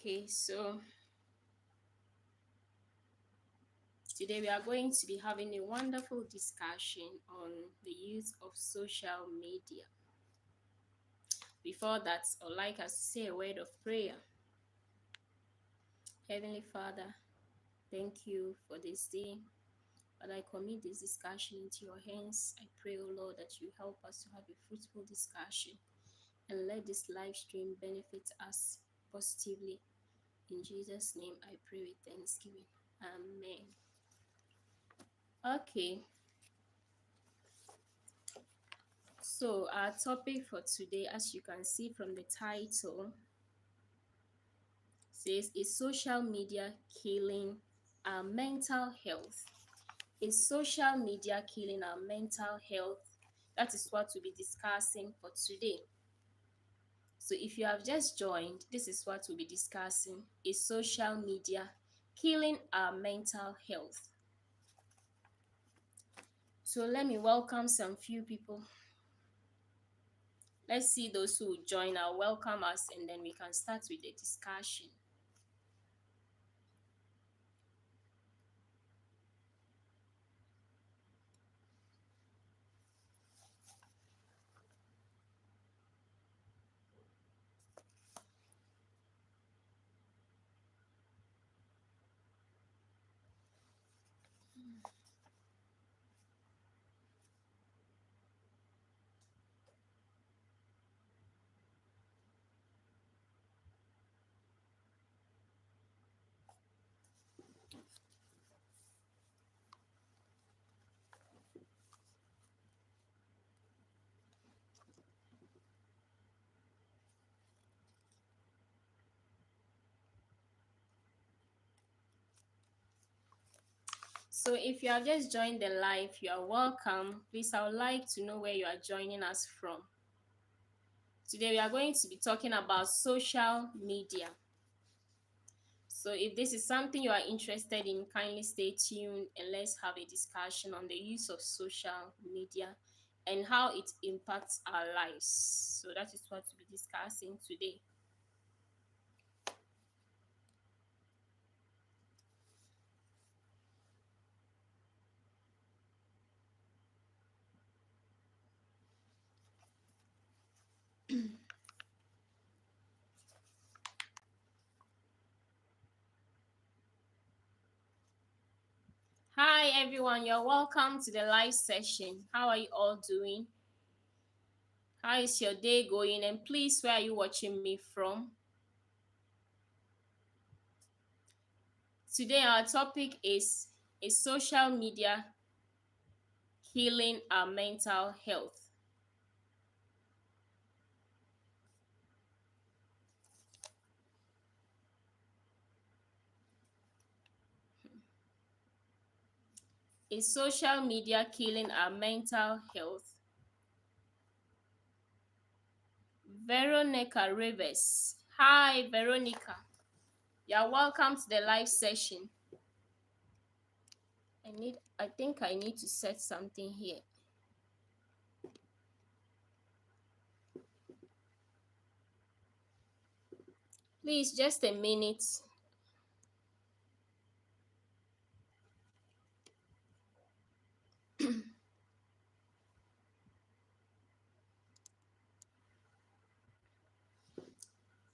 Okay, so today we are going to be having a wonderful discussion on the use of social media. Before that, I'd like us to say a word of prayer. Heavenly Father, thank you for this day. But I commit this discussion into your hands. I pray, O Lord, that you help us to have a fruitful discussion and let this live stream benefit us positively. In Jesus' name, I pray with thanksgiving. Amen. Okay, so our topic for today, as you can see from the title, says, is social media killing our mental health? Is social media killing our mental health? That is what we'll be discussing for today. So if you have just joined, this is what we'll be discussing. Is social media killing our mental health? So let me welcome some few people. Let's see those who join. I'll welcome us and then we can start with the discussion. So if you have just joined the live, you are welcome. Please, I would like to know where you are joining us from. Today we are going to be talking about social media. So if this is something you are interested in, kindly stay tuned and let's have a discussion on the use of social media and how it impacts our lives. So that is what we'll be discussing today. Hi everyone, you're welcome to the live session. How are you all doing? How is your day going? And please, where are you watching me from? Today our topic is social media killing our mental health? Is social media killing our mental health? Veronica Rivers. Hi, Veronica. You're welcome to the live session. I think I need to set something here. Please, just a minute.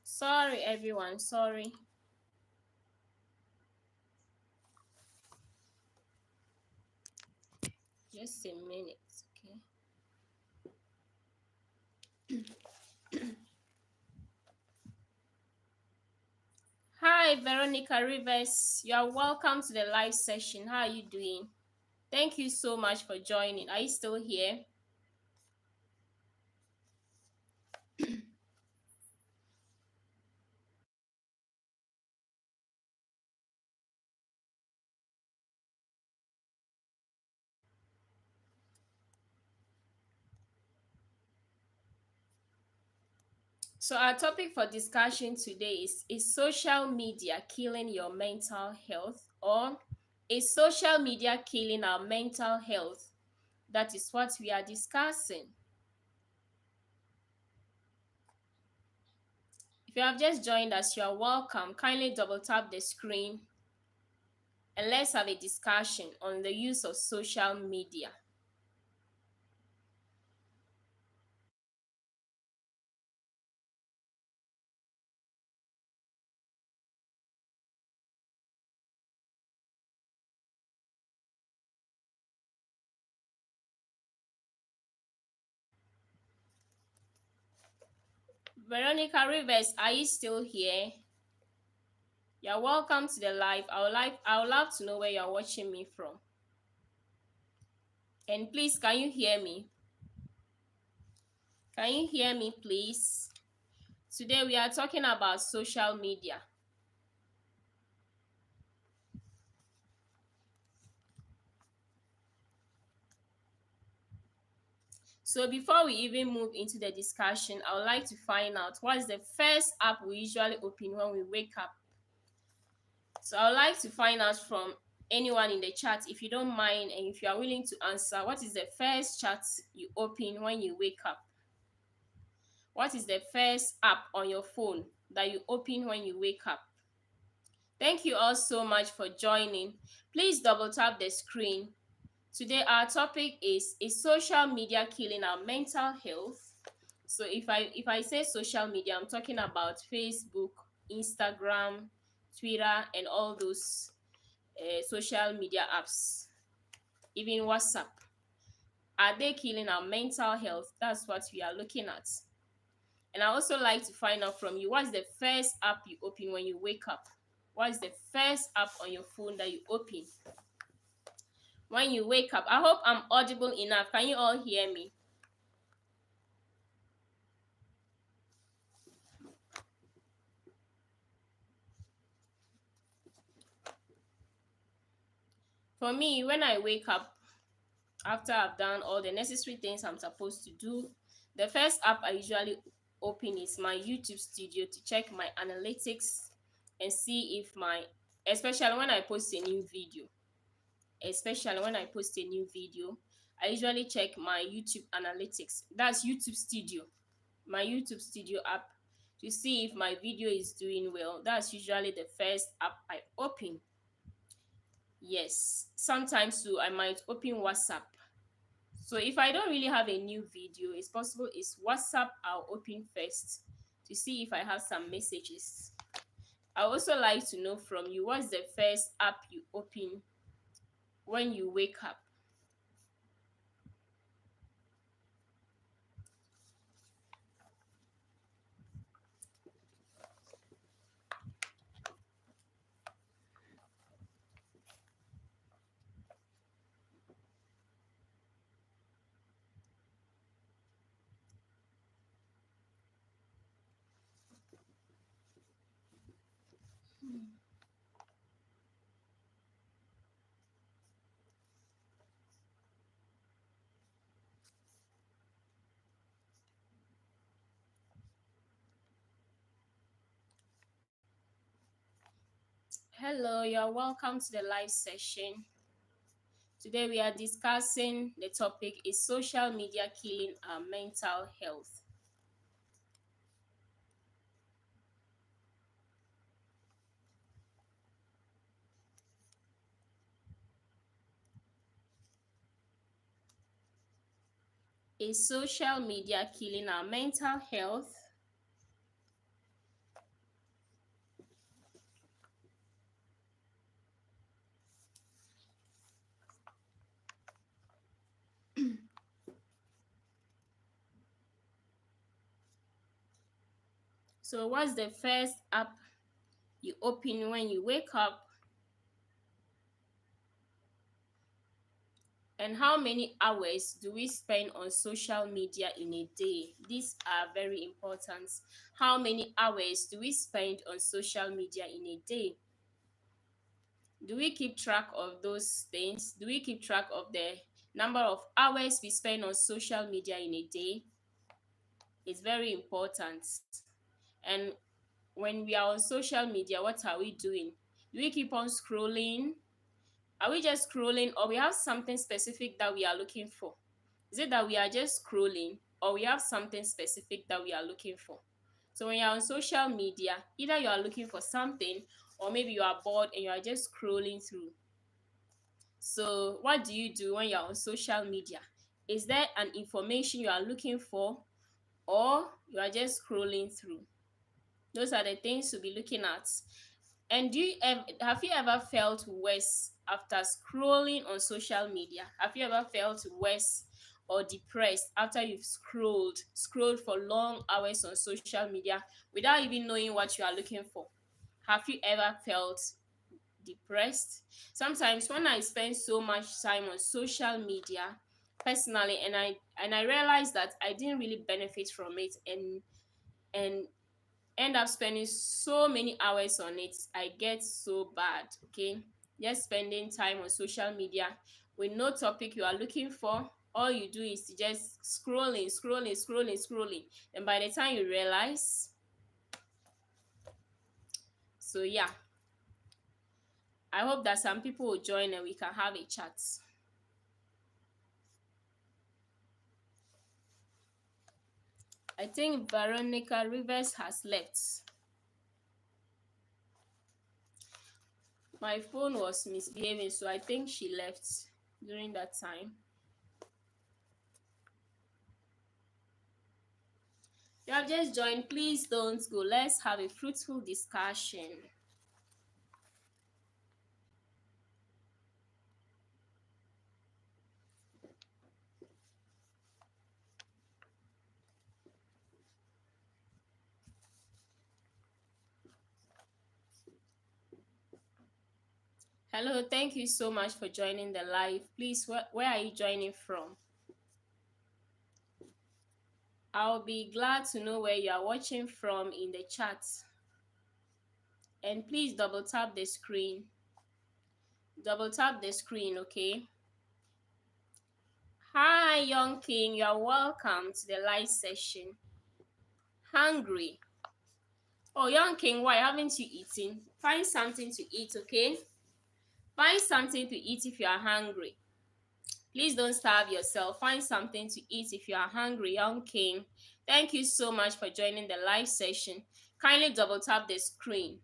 Sorry, everyone. Sorry. Just a minute, okay? Hi, Veronica Rivers. You are welcome to the live session. How are you doing? Thank you so much for joining. Are you still here? So our topic for discussion today is social media killing your mental health, or is social media killing our mental health? That is what we are discussing. If you have just joined us, you are welcome. Kindly double tap the screen and let's have a discussion on the use of social media. Veronica Rivers, are you still here? You're welcome to the live. I would love to know where you're watching me from. And please, can you hear me? Can you hear me, please? Today we are talking about social media. So before we even move into the discussion, I would like to find out what is the first app we usually open when we wake up. So I would like to find out from anyone in the chat, if you don't mind and if you are willing to answer, what is the first chat you open when you wake up? What is the first app on your phone that you open when you wake up? Thank you all so much for joining. Please double tap the screen. Today our topic is social media killing our mental health? So if I say social media, I'm talking about Facebook, Instagram, Twitter, and all those social media apps, even WhatsApp. Are they killing our mental health? That's what we are looking at. And I also like to find out from you, what's the first app you open when you wake up? What is the first app on your phone that you open when you wake up? I hope I'm audible enough. Can you all hear me? For me, when I wake up, after I've done all the necessary things I'm supposed to do, the first app I usually open is my YouTube studio to check my analytics and see if especially when I post a new video, I usually check my YouTube analytics. That's YouTube studio, my YouTube studio app, to see if my video is doing well. That's usually the first app I open. Yes, sometimes too I might open WhatsApp. So if I don't really have a new video, it's possible it's WhatsApp I'll open first to see if I have some messages. I also like to know from you, what's the first app you open when you wake up? Hello, you're welcome to the live session. Today we are discussing the topic, is social media killing our mental health? Is social media killing our mental health? So what's the first app you open when you wake up? And how many hours do we spend on social media in a day? These are very important. How many hours do we spend on social media in a day? Do we keep track of those things? Do we keep track of the number of hours we spend on social media in a day? It's very important. And when we are on social media, what are we doing? Do we keep on scrolling? Are we just scrolling, or we have something specific that we are looking for? Is it that we are just scrolling, or we have something specific that we are looking for? So when you're on social media, either you are looking for something or maybe you are bored and you are just scrolling through. So what do you do when you're on social media? Is there an information you are looking for or you are just scrolling through? Those are the things to be looking at. And have you ever felt worse after scrolling on social media? Have you ever felt worse or depressed after you've scrolled for long hours on social media without even knowing what you are looking for? Have you ever felt depressed? Sometimes when I spend so much time on social media personally, and I realize that I didn't really benefit from it, and end up spending so many hours on it, I get so bad. Okay, just spending time on social media with no topic you are looking for. All you do is to just scrolling, and by the time you realize, so yeah, I hope that some people will join and we can have a chat. I think Veronica Rivers has left. My phone was misbehaving, so I think she left during that time. If you have just joined, please don't go. Let's have a fruitful discussion. Hello, thank you so much for joining the live. Please, where are you joining from? I'll be glad to know where you are watching from in the chat. And please double tap the screen. Double tap the screen, okay? Hi, Young King. You are welcome to the live session. Hungry? Oh, Young King, why haven't you eaten? Find something to eat, okay? Find something to eat if you are hungry. Please don't starve yourself. Find something to eat if you are hungry, Young King. Thank you so much for joining the live session. Kindly double tap the screen.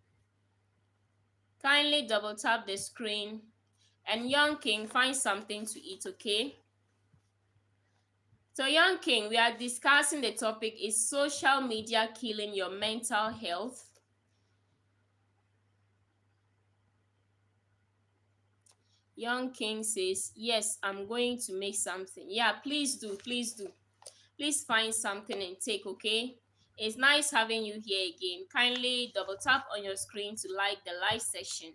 Kindly double tap the screen. And Young King, find something to eat, okay? So Young King, we are discussing the topic, is social media killing your mental health? Young King says, yes, I'm going to make something. Yeah, please do, please do. Please find something and take, okay? It's nice having you here again. Kindly double tap on your screen to like the live session.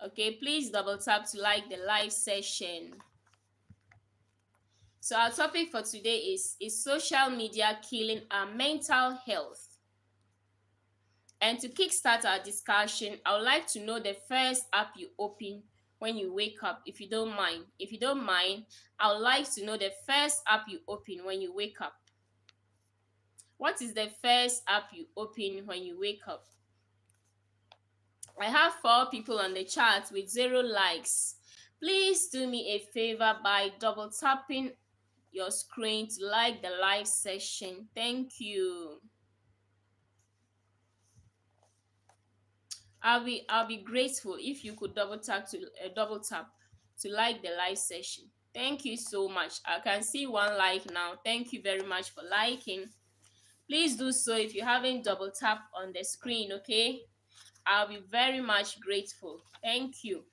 Okay, please double tap to like the live session. So our topic for today is social media killing our mental health? And to kickstart our discussion, I would like to know the first app you open when you wake up, if you don't mind. If you don't mind, I would like to know the first app you open when you wake up. What is the first app you open when you wake up? I have 4 people on the chat with 0 likes. Please do me a favor by double tapping your screen to like the live session. Thank you. I'll be grateful if you could double tap to like the live session. Thank you so much. I can see 1 like now. Thank you very much for liking. Please do so if you haven't double tapped on the screen, okay? I'll be very much grateful. Thank you.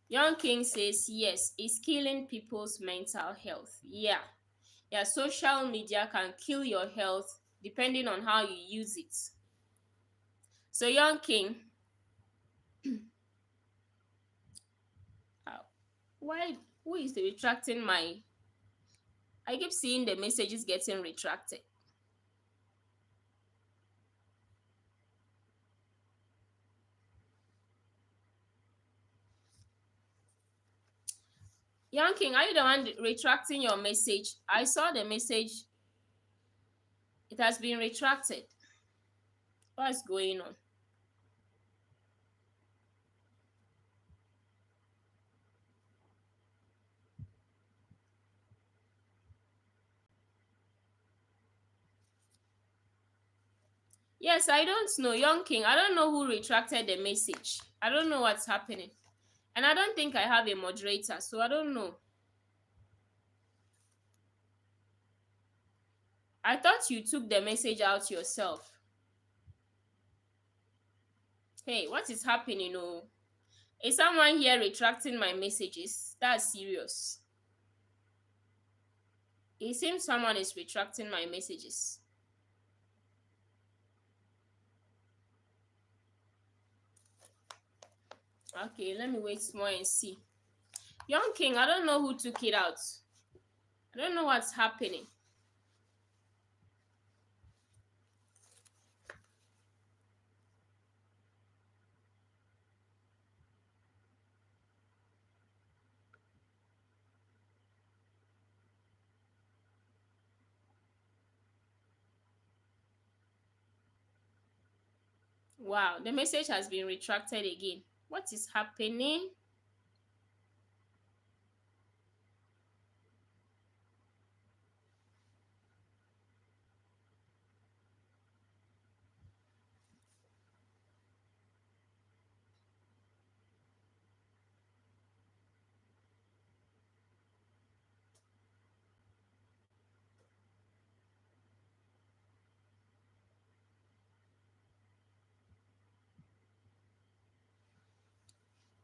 Young King says, yes, it's killing people's mental health. Yeah. Yeah, social media can kill your health depending on how you use it. So, Young King, uh, who is retracting my... I keep seeing the messages getting retracted. Young King, are you the one retracting your message? I saw the message. It has been retracted. What's going on? Yes, I don't know. Young King, I don't know who retracted the message. I don't know what's happening. And I don't think I have a moderator, so I don't know. I thought you took the message out yourself. Hey, what is happening? Oh, is someone here retracting my messages? That's serious. It seems someone is retracting my messages. Okay, let me wait more and see. Young King, I don't know who took it out. I don't know what's happening. Wow, the message has been retracted again. What is happening?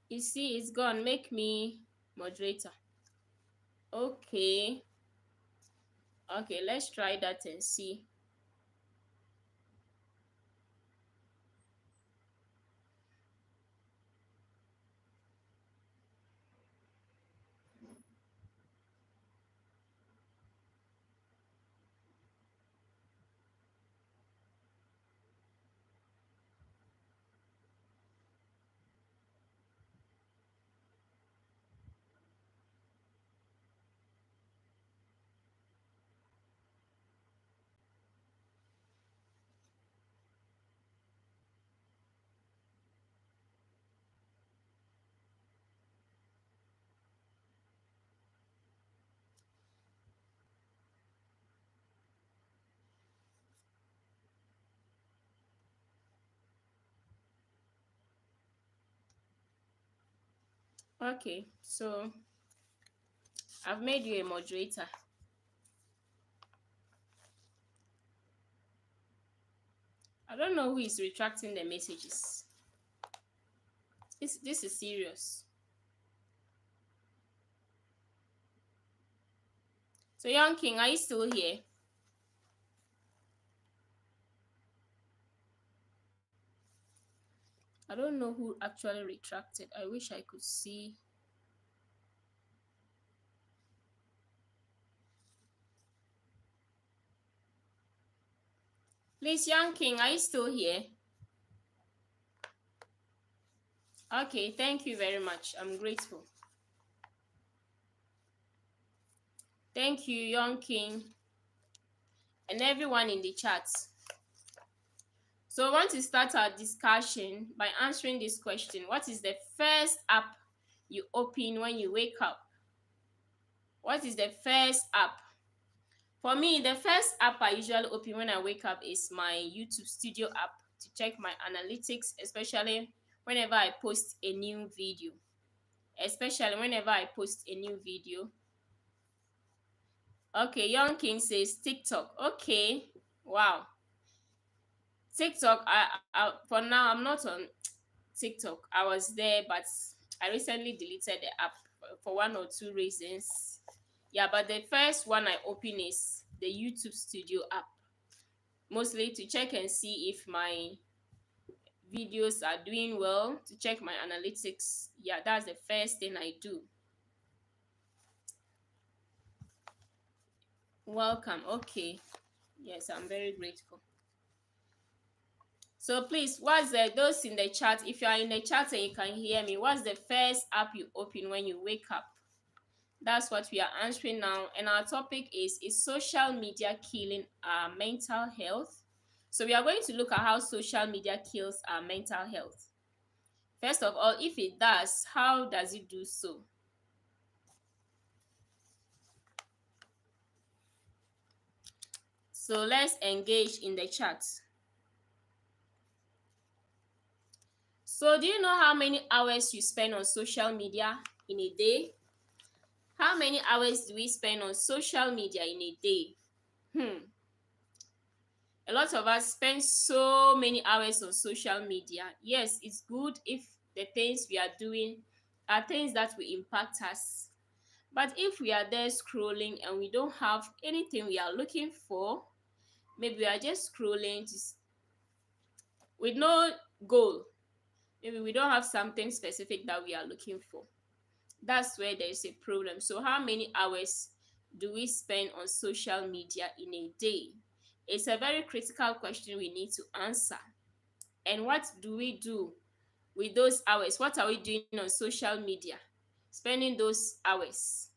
You see, it's gone. Make me moderator. Okay. Okay, let's try that and see. Okay, so I've made you a moderator. I don't know who is retracting the messages. This is serious. So, Young King, are you still here? I don't know who actually retracted. I wish I could see. Please, Young King, are you still here? Okay, thank you very much. I'm grateful. Thank you, Young King, and everyone in the chat. So, I want to start our discussion by answering this question. What is the first app you open when you wake up? What is the first app? For me, the first app I usually open when I wake up is my YouTube Studio app to check my analytics, especially whenever I post a new video. Especially whenever I post a new video. Okay, Young King says TikTok. Okay, wow. TikTok, for now, I'm not on TikTok. I was there, but I recently deleted the app for one or two reasons. Yeah, but the first one I open is the YouTube Studio app, mostly to check and see if my videos are doing well, to check my analytics. Yeah, that's the first thing I do. Welcome. Okay. Yes, I'm very grateful. So please, what's those in the chat? If you are in the chat and you can hear me, what's the first app you open when you wake up? That's what we are answering now. And our topic is social media killing our mental health? So we are going to look at how social media kills our mental health. First of all, if it does, how does it do so? So let's engage in the chat. So, do you know how many hours you spend on social media in a day? How many hours do we spend on social media in a day? Hmm. A lot of us spend so many hours on social media. Yes, it's good if the things we are doing are things that will impact us. But if we are there scrolling and we don't have anything we are looking for, maybe we are just scrolling with no goal. Maybe we don't have something specific that we are looking for. That's where there is a problem. So, how many hours do we spend on social media in a day? It's a very critical question we need to answer. And what do we do with those hours? What are we doing on social media? Spending those hours.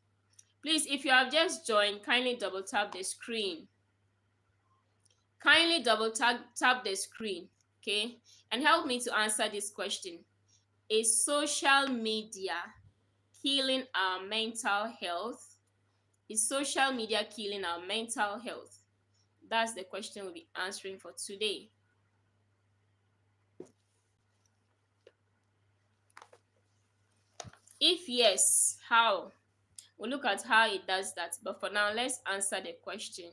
Please, if you have just joined, kindly double tap the screen. Kindly double tap the screen, okay? And help me to answer this question. Is social media killing our mental health? Is social media killing our mental health? That's the question we'll be answering for today. If yes, how? We'll look at how it does that. But for now, let's answer the question.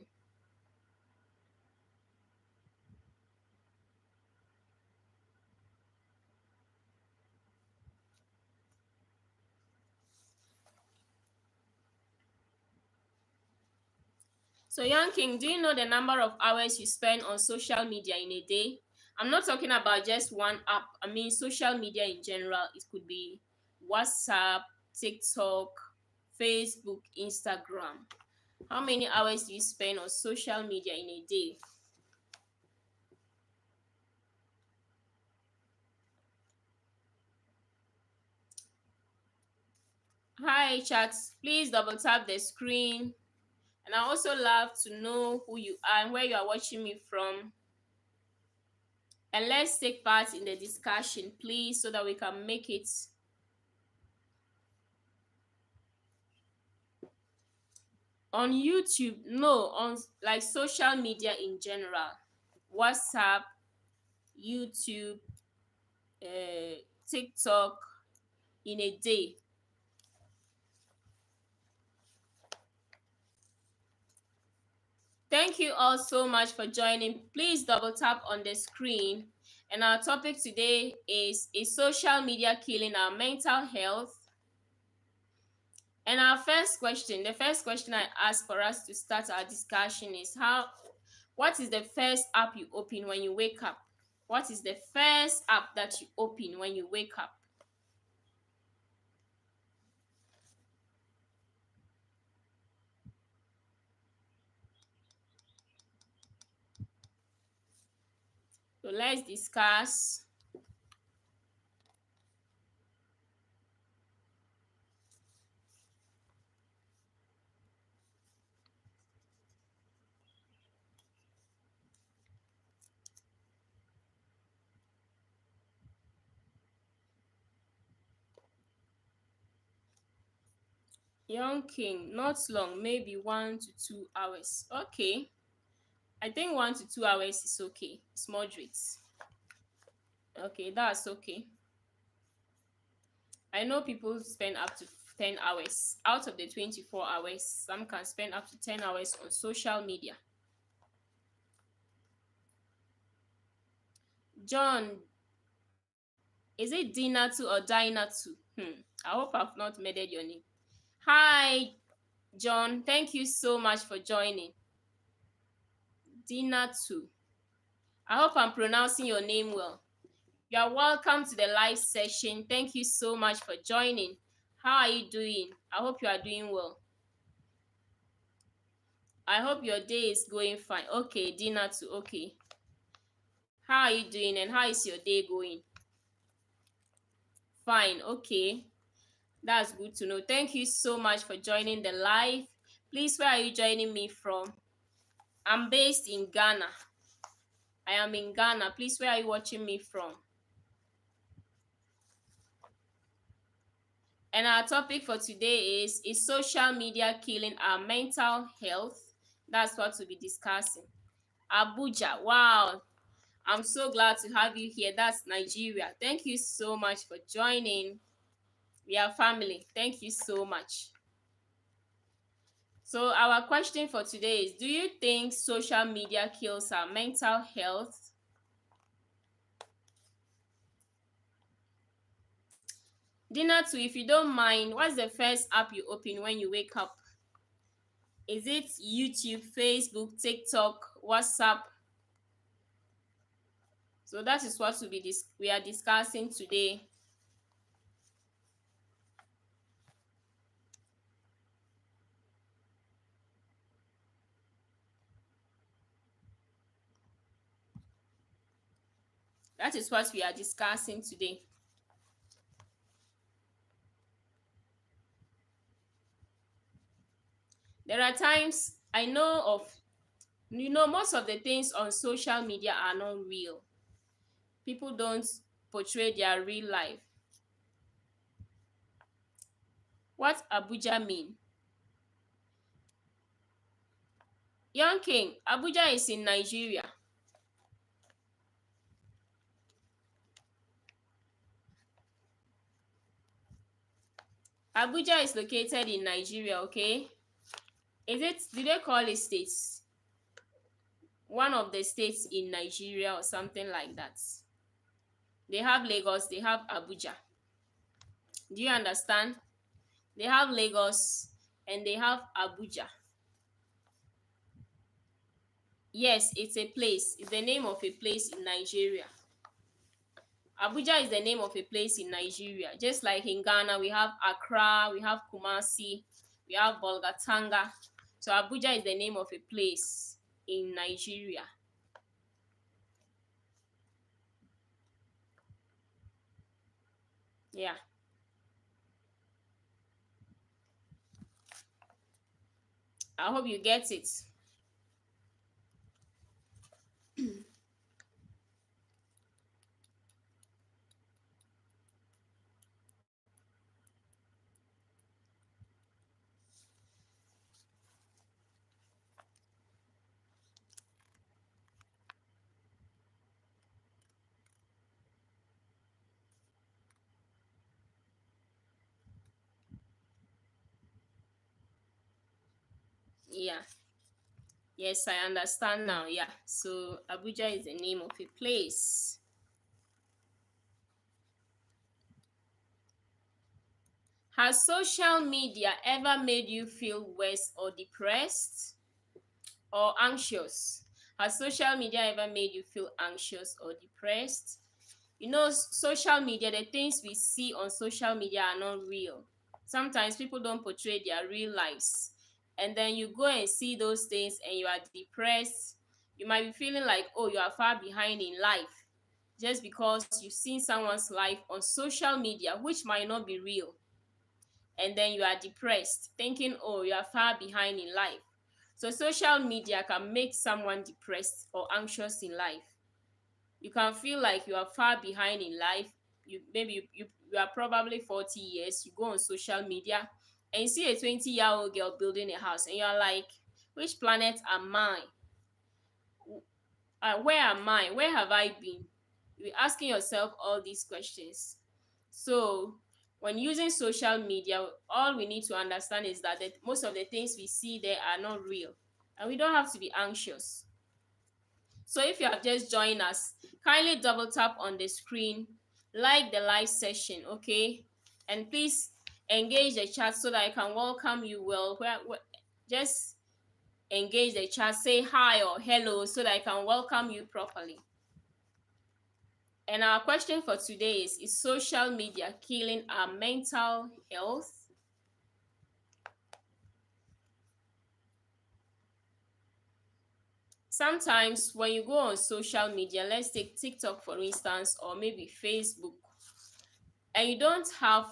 So, Young King, do you know the number of hours you spend on social media in a day? I'm not talking about just one app. I mean, social media in general. It could be WhatsApp, TikTok, Facebook, Instagram. How many hours do you spend on social media in a day? Hi, chat. Please double tap the screen. And I also love to know who you are and where you are watching me from. And let's take part in the discussion, please, so that we can make it on YouTube. No, on like social media in general. WhatsApp, YouTube, TikTok in a day. Thank you all so much for joining. Please double tap on the screen. And our topic today is social media killing our mental health? And our first question, the first question I ask for us to start our discussion is what is the first app you open when you wake up? What is the first app that you open when you wake up? So let's discuss. Young King, not long, maybe 1 to 2 hours. Okay. I think 1 to 2 hours is okay. It's moderate. Okay, that's okay. I know people spend up to 10 hours. Out of the 24 hours, some can spend up to 10 hours on social media. John, is it Dinatu or Dinatu? I hope I've not murdered your name. Hi, John. Thank you so much for joining. Dinatu. I hope I'm pronouncing your name well. You are welcome to the live session. Thank you so much for joining. How are you doing? I hope you are doing well. I hope your day is going fine. Okay, Dinatu. Okay. How are you doing and how is your day going? Fine. Okay. That's good to know. Thank you so much for joining the live. Please, where are you joining me from? I'm based in Ghana. I am in Ghana. Please, where are you watching me from? And our topic for today is social media killing our mental health? That's what we'll be discussing. Abuja. Wow. I'm so glad to have you here. That's Nigeria. Thank you so much for joining. We are family. Thank you so much. So, our question for today is, do you think social media kills our mental health? Dinatu, if you don't mind, what's the first app you open when you wake up? Is it YouTube, Facebook, TikTok, WhatsApp? So that is what we are discussing today. That is what we are discussing today. There are times I know of, most of the things on social media are not real. People don't portray their real life. What Abuja mean? Young King, Abuja is in Nigeria. Abuja is located in Nigeria, okay? Do they call it states? One of the states in Nigeria or something like that. They have Lagos, they have Abuja. Do you understand? They have Lagos and they have Abuja. Yes, it's a place. It's the name of a place in Nigeria. Abuja is the name of a place in Nigeria. Just like in Ghana, we have Accra, we have Kumasi, we have Bolgatanga. So Abuja is the name of a place in Nigeria. Yeah. I hope you get it. Yeah. Yes, I understand now. Yeah. So Abuja is the name of a place. Has social media ever made you feel worse or depressed or anxious? Has social media ever made you feel anxious or depressed? Social media, the things we see on social media are not real. Sometimes people don't portray their real lives. And then you go and see those things and you are depressed. You might be feeling like, oh, you are far behind in life just because you've seen someone's life on social media, which might not be real. And then you are depressed, thinking, oh, you are far behind in life. So social media can make someone depressed or anxious in life. You can feel like you are far behind in life. You are probably 40 years, you go on social media and you see a 20-year-old girl building a house and you're like, which planet am I? Where am I? Where have I been? You're asking yourself all these questions. So when using social media, all we need to understand is that most of the things we see there are not real, and we don't have to be anxious. So if you have just joined us, kindly double tap on the screen, like the live session, okay? And please engage the chat so that I can welcome you well. Just engage the chat, say hi or hello so that I can welcome you properly. And our question for today is social media killing our mental health? Sometimes when you go on social media, let's take TikTok for instance, or maybe Facebook, and you don't have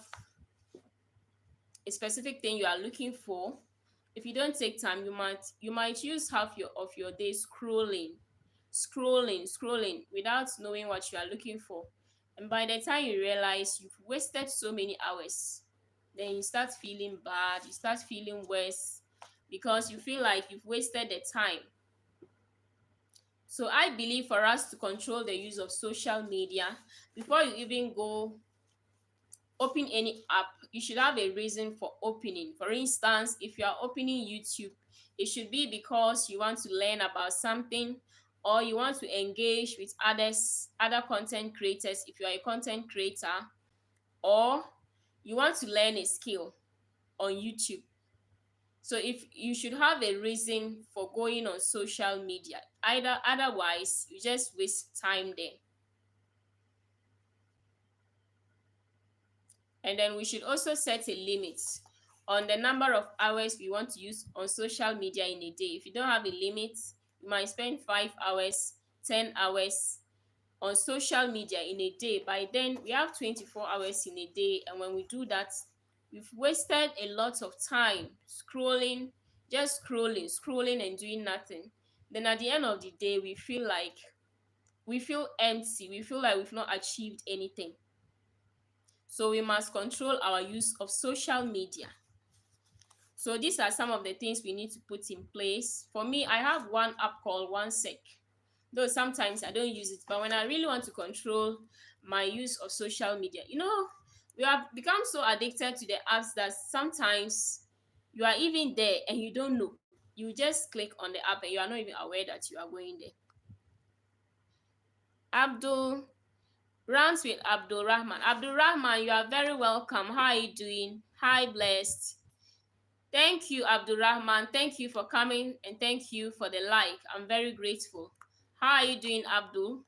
a specific thing you are looking for, if you don't take time, you might use half of your day scrolling without knowing what you are looking for. And by the time you realize you've wasted so many hours, then you start feeling bad, you start feeling worse because you feel like you've wasted the time So I believe for us to control the use of social media, before you even go open any app, you should have a reason for opening. For instance, if you are opening YouTube, it should be because you want to learn about something, or you want to engage with other content creators if you are a content creator, or you want to learn a skill on YouTube. So if you should have a reason for going on social media, either otherwise you just waste time there. And then we should also set a limit on the number of hours we want to use on social media in a day. If you don't have a limit, you might spend 5 hours, 10 hours on social media in a day. By then, we have 24 hours in a day. And when we do that, we've wasted a lot of time scrolling, just scrolling and doing nothing. Then at the end of the day, we feel empty. We feel like we've not achieved anything. So we must control our use of social media. So these are some of the things we need to put in place. For me, I have one app called OneSec. Though sometimes I don't use it, but when I really want to control my use of social media, we have become so addicted to the apps that sometimes you are even there and you don't know. You just click on the app and you are not even aware that you are going there. Abdul Rants with Abdul Rahman. Abdul Rahman, you are very welcome. How are you doing? Hi, blessed. Thank you, Abdul Rahman. Thank you for coming and thank you for the like. I'm very grateful. How are you doing, Abdul?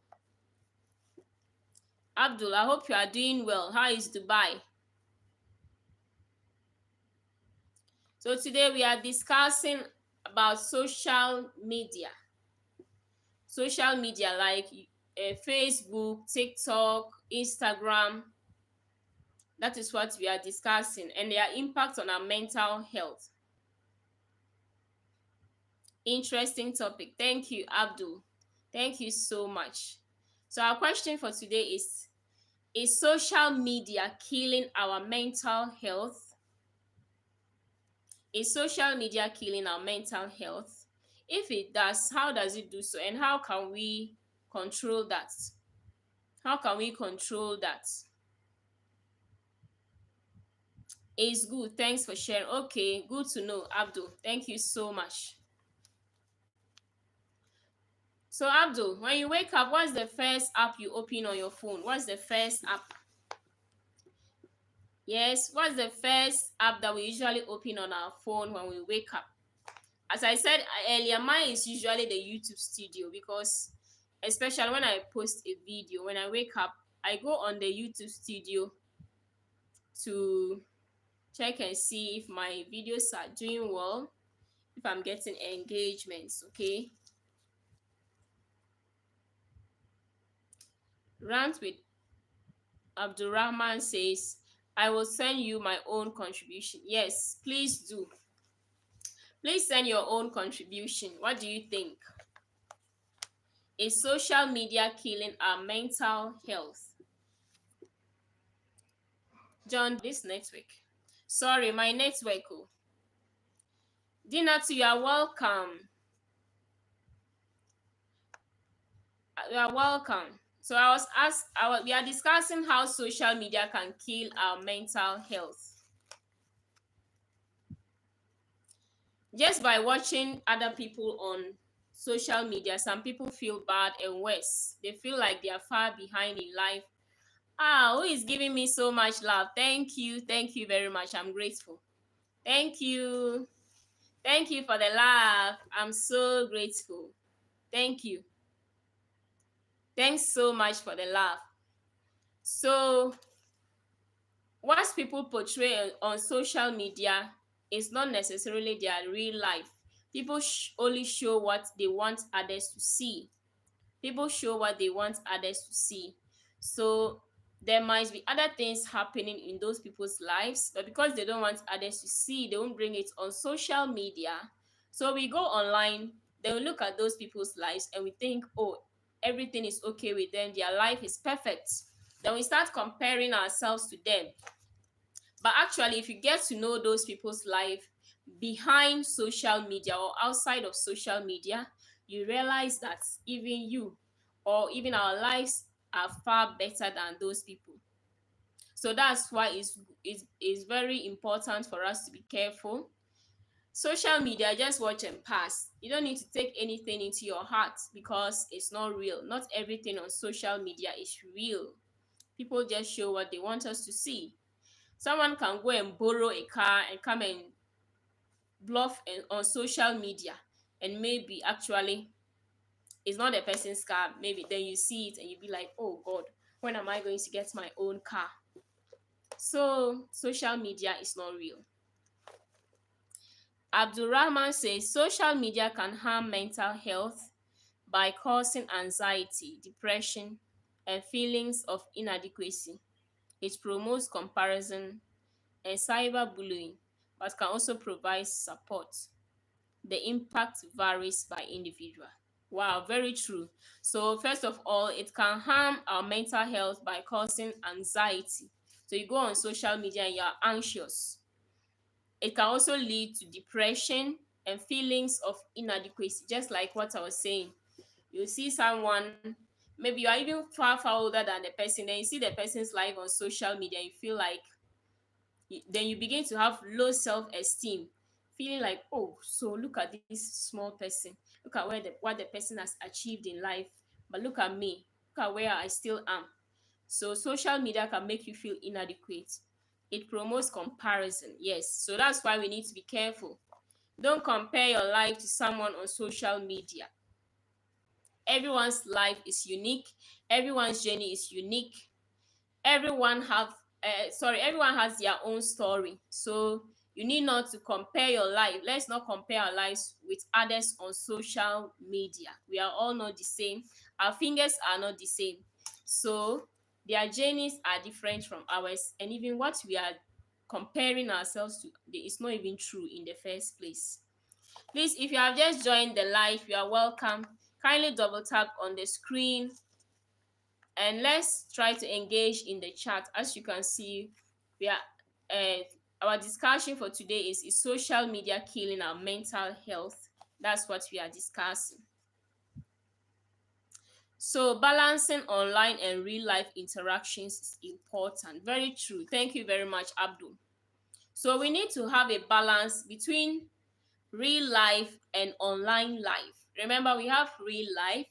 Abdul, I hope you are doing well. How is Dubai? So today we are discussing about social media. Social media like Facebook, TikTok, Instagram. That is what we are discussing, and their impact on our mental health. Interesting topic. Thank you, Abdul. Thank you so much. So our question for today is social media killing our mental health? Is social media killing our mental health? If it does, how does it do so? And how can we control that? How can we control that? It's good. Thanks for sharing. Okay, good to know, Abdul. Thank you so much. So, Abdul, when you wake up, what's the first app you open on your phone? What's the first app? Yes, what's the first app that we usually open on our phone when we wake up? As I said earlier, mine is usually the YouTube studio, because especially when I post a video, when I wake up, I go on the YouTube studio to check and see if my videos are doing well, if I'm getting engagements, okay? Rant with Abdurrahman says, I will send you my own contribution. Yes, please do. Please send your own contribution. What do you think? Is social media killing our mental health? John, this network. Sorry, my network. Oh. Dinatu, you are welcome. You are welcome. So we are discussing how social media can kill our mental health. Just by watching other people on social media, some people feel bad and worse. They feel like they are far behind in life. Who is giving me so much love? Thank you. Thank you very much. I'm grateful. Thank you. Thank you for the love. I'm so grateful. Thank you. Thanks so much for the love. So, what people portray on social media is not necessarily their real life. People only show what they want others to see. People show what they want others to see. So there might be other things happening in those people's lives, but because they don't want others to see, they won't bring it on social media. So we go online, then we look at those people's lives and we think, oh, everything is okay with them, their life is perfect. Then we start comparing ourselves to them. But actually, if you get to know those people's life behind social media or outside of social media, you realize that even you, or even our lives, are far better than those people. So that's why it's very important for us to be careful. Social media, just watch and pass. You don't need to take anything into your heart because it's not real. Not everything on social media is real. People just show what they want us to see. Someone can go and borrow a car and come and bluff on social media, and maybe actually it's not a person's car. Maybe then you see it and you be like, oh God, when am I going to get my own car? So social media is not real. Abdulrahman says social media can harm mental health by causing anxiety, depression, and feelings of inadequacy. It promotes comparison and cyberbullying, but can also provide support. The impact varies by individual. Wow, very true. So first of all, it can harm our mental health by causing anxiety. So you go on social media and you're anxious. It can also lead to depression and feelings of inadequacy, just like what I was saying. You see someone, maybe you are even far older than the person, then you see the person's life on social media, and you feel like, then you begin to have low self-esteem, feeling like, oh, so look at this small person, look at what the person has achieved in life, but look at me, look at where I still am. So social media can make you feel inadequate. It promotes comparison, yes, so that's why we need to be careful. Don't compare your life to someone on social media. Everyone's life is unique, everyone's journey is unique. Everyone has their own story, so you need not to compare your life. Let's not compare our lives with others on social media. We are all not the same, our fingers are not the same, so their journeys are different from ours, and even what we are comparing ourselves to is not even true in the first place. Please, if you have just joined the live, you are welcome. Kindly double tap on the screen and let's try to engage in the chat. As you can see, we are our discussion for today is social media killing our mental health? That's what we are discussing. So balancing online and real life interactions is important. Very true. Thank you very much, Abdul. So we need to have a balance between real life and online life. Remember, we have real life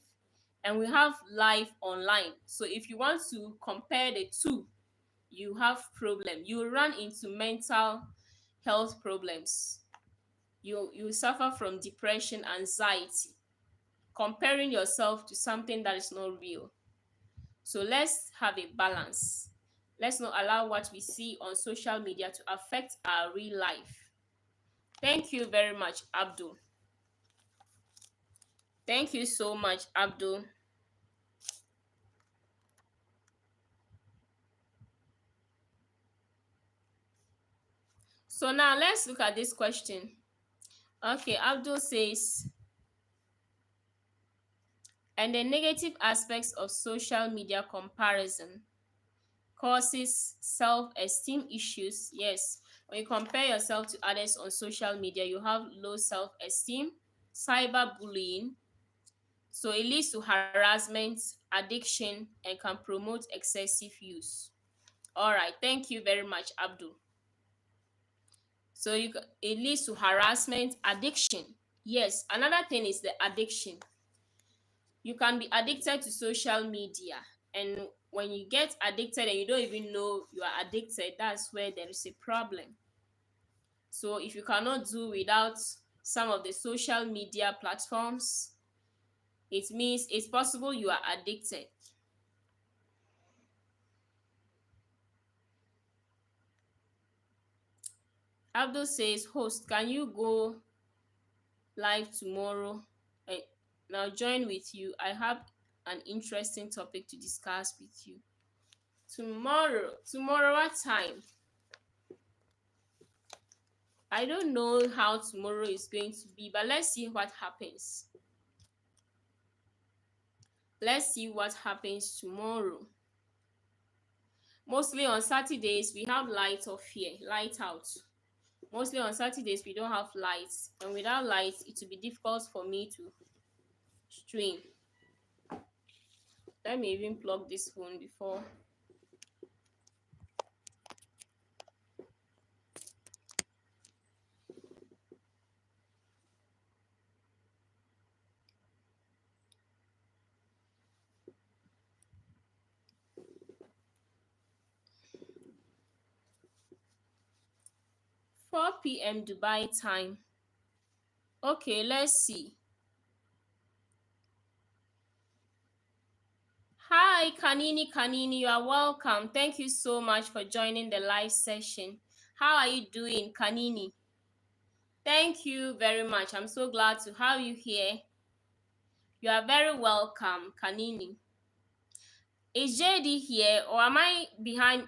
and we have life online. So if you want to compare the two, you have problem. You run into mental health problems. You suffer from depression, anxiety, comparing yourself to something that is not real. So let's have a balance. Let's not allow what we see on social media to affect our real life. Thank you very much, Abdul. Thank you so much, Abdul. So now let's look at this question. Okay, Abdul says, and the negative aspects of social media comparison causes self-esteem issues. Yes, when you compare yourself to others on social media, you have low self-esteem, cyberbullying. So it leads to harassment, addiction, and can promote excessive use. All right, thank you very much, Abdul. So it leads to harassment, addiction. Yes, another thing is the addiction. You can be addicted to social media, and when you get addicted and you don't even know you are addicted, that's where there is a problem. So if you cannot do without some of the social media platforms, it means it's possible you are addicted. Abdul says, host, can you go live tomorrow? And now join with you. I have an interesting topic to discuss with you. Tomorrow what time? I don't know how tomorrow is going to be, but let's see what happens. Let's see what happens tomorrow. Mostly on Saturdays, we have light off here, light out. Mostly on Saturdays, we don't have lights. And without lights, it will be difficult for me to stream. Let me even plug this phone before. 4 p.m. Dubai time. Okay, let's see. Hi, Kanini, you are welcome. Thank you so much for joining the live session. How are you doing, Kanini? Thank you very much. I'm so glad to have you here. You are very welcome, Kanini. Is JD here or am I behind?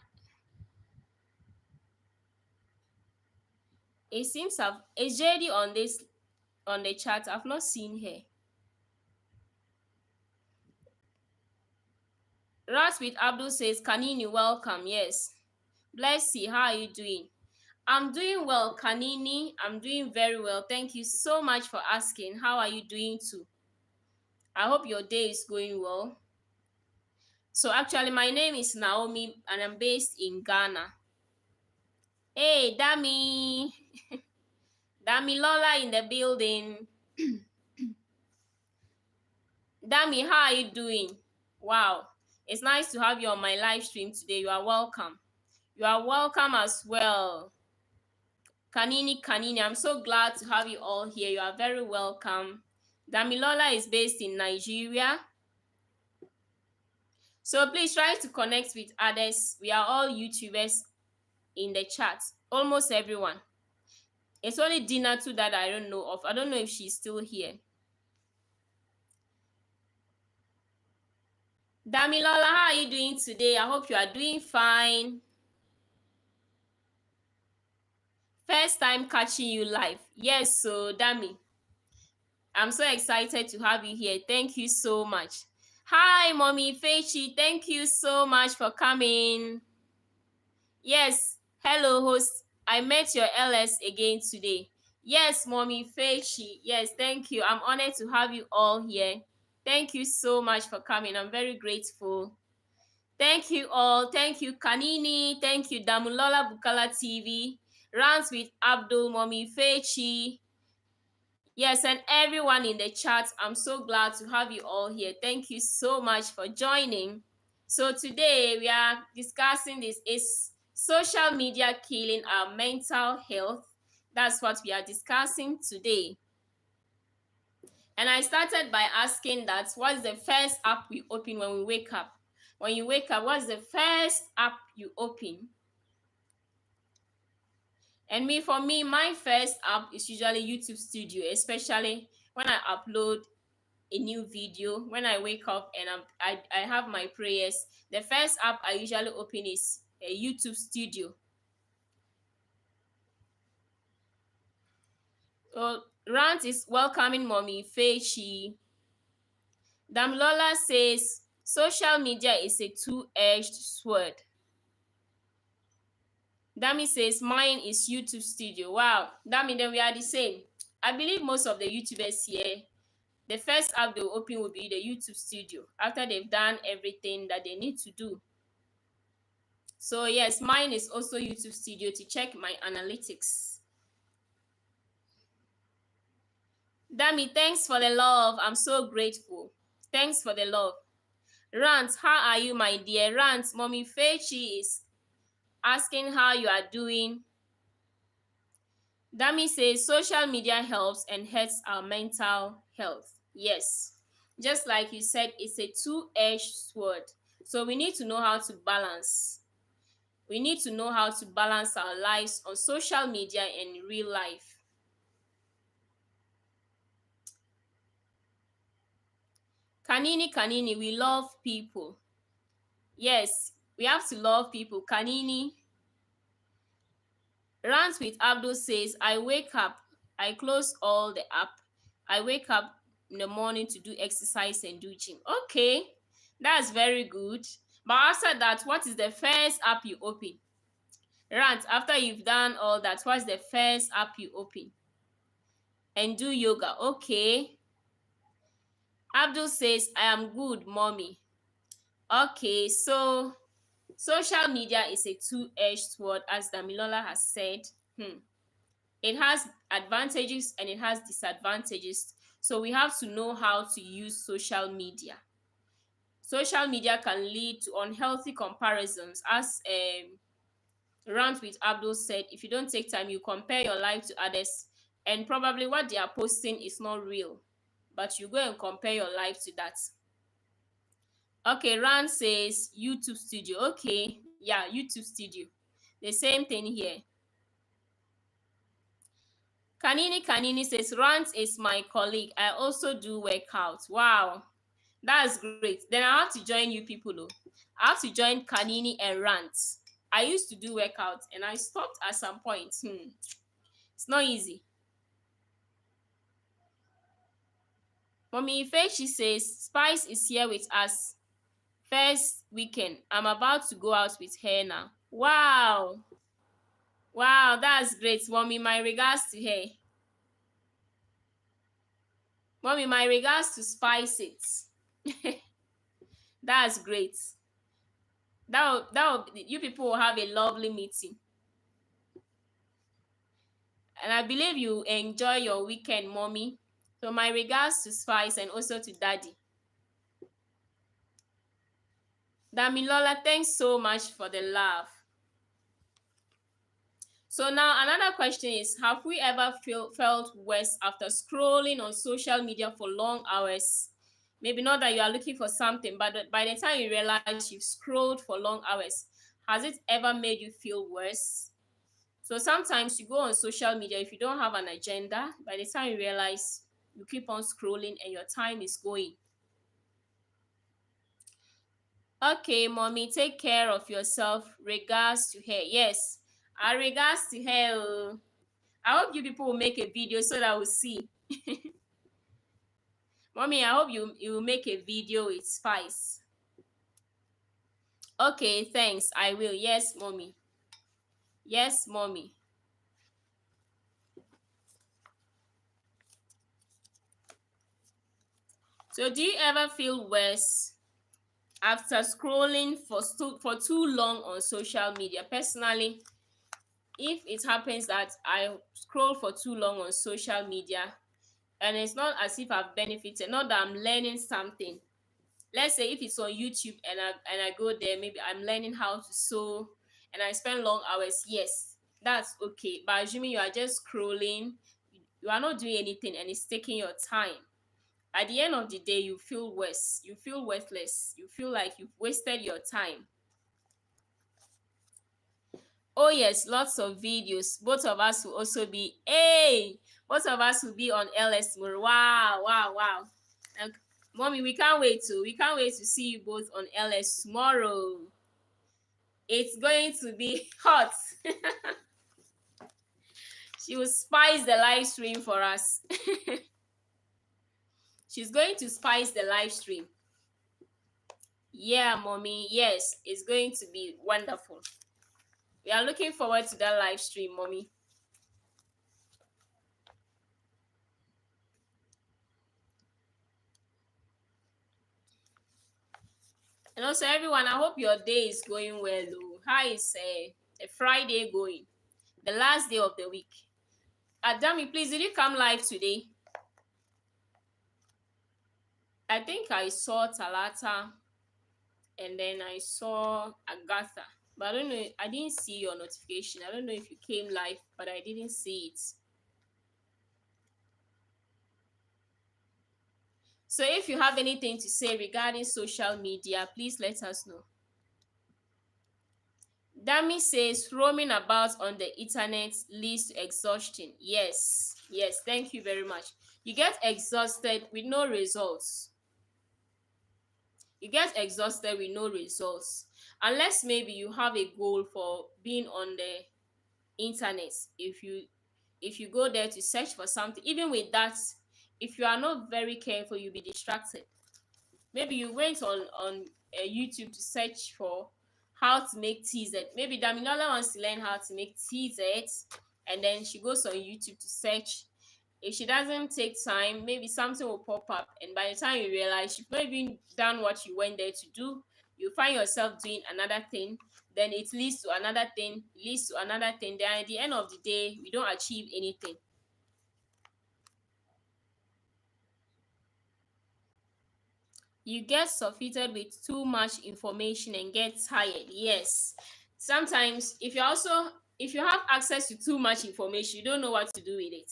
It seems is JD on the chat? I've not seen her. Rat with Abdul says, Kanini, welcome. Yes. Bless you. How are you doing? I'm doing well, Kanini. I'm doing very well. Thank you so much for asking. How are you doing too? I hope your day is going well. So actually, my name is Naomi and I'm based in Ghana. Hey, Dami. Dami Lola in the building. Dami, how are you doing? Wow. It's nice to have you on my live stream today. You are welcome. You are welcome as well. Kanini, I'm so glad to have you all here. You are very welcome. Damilola is based in Nigeria. So please try to connect with others. We are all YouTubers in the chat. Almost everyone. It's only Dina too that I don't know of. I don't know if she's still here. Damilola, how are you doing today? I hope you are doing fine. First time catching you live. Yes, so Dami, I'm so excited to have you here. Thank you so much. Hi, Mommy Fechi. Thank you so much for coming. Yes, hello, host. I met your LS again today. Yes, Mommy Fechi. Yes, thank you. I'm honored to have you all here. Thank you so much for coming. I'm very grateful. Thank you all. Thank you, Kanini. Thank you, Damulola Bukala TV. Rants with Abdul, Mommy Fechi. Yes, and everyone in the chat, I'm so glad to have you all here. Thank you so much for joining. So today we are discussing this, is social media killing our mental health? That's what we are discussing today. And I started by asking that, what's the first app we open when we wake up? When you wake up, what's the first app you open? And for me, my first app is usually YouTube Studio, especially when I upload a new video. When I wake up and I have my prayers, the first app I usually open is a YouTube Studio. So Rant is welcoming Mommy Fechi. Damlola says social media is a two-edged sword. Dami says mine is YouTube Studio. Wow, Dami, then we are the same. I believe most of the YouTubers here, the first app they'll open will be the YouTube Studio after they've done everything that they need to do. So yes, mine is also YouTube Studio to check my analytics. Dami, thanks for the love. I'm so grateful. Thanks for the love. Rant, how are you, my dear? Rant, Mommy Fechi is asking how you are doing. Dami says social media helps and hurts our mental health. Yes, just like you said, it's a two-edged sword. So we need to know how to balance. We need to know how to balance our lives on social media and in real life. Kanini, we love people. Yes, we have to love people. Kanini. Rants with Abdul says, I wake up, I close all the app. I wake up in the morning to do exercise and do gym. Okay, that's very good. But after that, what is the first app you open? Rant, after you've done all that, what's the first app you open? And do yoga. Okay. Abdul says, I am good, mommy. Okay, so social media is a two-edged sword, as Damilola has said. Hmm. It has advantages and it has disadvantages. So we have to know how to use social media. Social media can lead to unhealthy comparisons, as Rant with Abdul said. If you don't take time, you compare your life to others, and probably what they are posting is not real, but you go and compare your life to that. Okay, Rand says YouTube studio. Okay, yeah, YouTube studio. The same thing here. Kanini says Rant is my colleague. I also do workouts. Wow, that's great. Then I have to join you people though. I have to join Kanini and Rant. I used to do workouts and I stopped at some point. It's not easy. Mommy Ife, she says Spice is here with us first weekend. I'm about to go out with her now. Wow. Wow, that's great, Mommy. My regards to her. Mommy, my regards to Spice it. That's great. You people will have a lovely meeting. And I believe you enjoy your weekend, Mommy. So my regards to Spice and also to Daddy. Damilola, thanks so much for the love. So now another question is, have we ever felt worse after scrolling on social media for long hours? Maybe not that you are looking for something, but by the time you realize you've scrolled for long hours, has it ever made you feel worse? So sometimes you go on social media, if you don't have an agenda, by the time you realize you keep on scrolling and your time is going. Okay, mommy, take care of yourself. Regards to her. Yes, regards to her. Oh. I hope you people will make a video so that we'll see. Mommy, I hope you will make a video with Spice. Okay, thanks. I will. Yes, mommy. Yes, mommy. So do you ever feel worse after scrolling for too long on social media? Personally, if it happens that I scroll for too long on social media and it's not as if I've benefited, not that I'm learning something. Let's say if it's on YouTube and I go there, maybe I'm learning how to sew and I spend long hours, yes, that's okay. But assuming you are just scrolling, you are not doing anything and it's taking your time. At the end of the day, you feel worse. You feel worthless. You feel like you've wasted your time. Oh yes, lots of videos. Both of us will also be, hey, both of us will be on LS tomorrow. Wow, wow, wow. And mommy, we can't wait to see you both on LS tomorrow. It's going to be hot. She will spice the live stream for us. She's going to spice the live stream. Yeah, mommy. Yes, it's going to be wonderful. We are looking forward to that live stream, mommy. And also, everyone, I hope your day is going well. How is a Friday going? The last day of the week. Adami, please, did you come live today? I think I saw Talata and then I saw Agatha. But I don't know, I didn't see your notification. I don't know if you came live, but I didn't see it. So if you have anything to say regarding social media, please let us know. Dami says roaming about on the internet leads to exhaustion. Yes, yes, thank you very much. You get exhausted with no results. You get exhausted with no results. Unless maybe you have a goal for being on the internet. If you go there to search for something, even with that, if you are not very careful, you'll be distracted. Maybe you went on YouTube to search for how to make TZ. Maybe Damilola wants to learn how to make TZ, and then she goes on YouTube to search, If she doesn't take time, maybe something will pop up, and by the time you realize you've not even done what you went there to do, you find yourself doing another thing. Then it leads to another thing, leads to another thing. Then at the end of the day, we don't achieve anything. You get suffocated with too much information and get tired. Yes. Sometimes if you have access to too much information, you don't know what to do with it.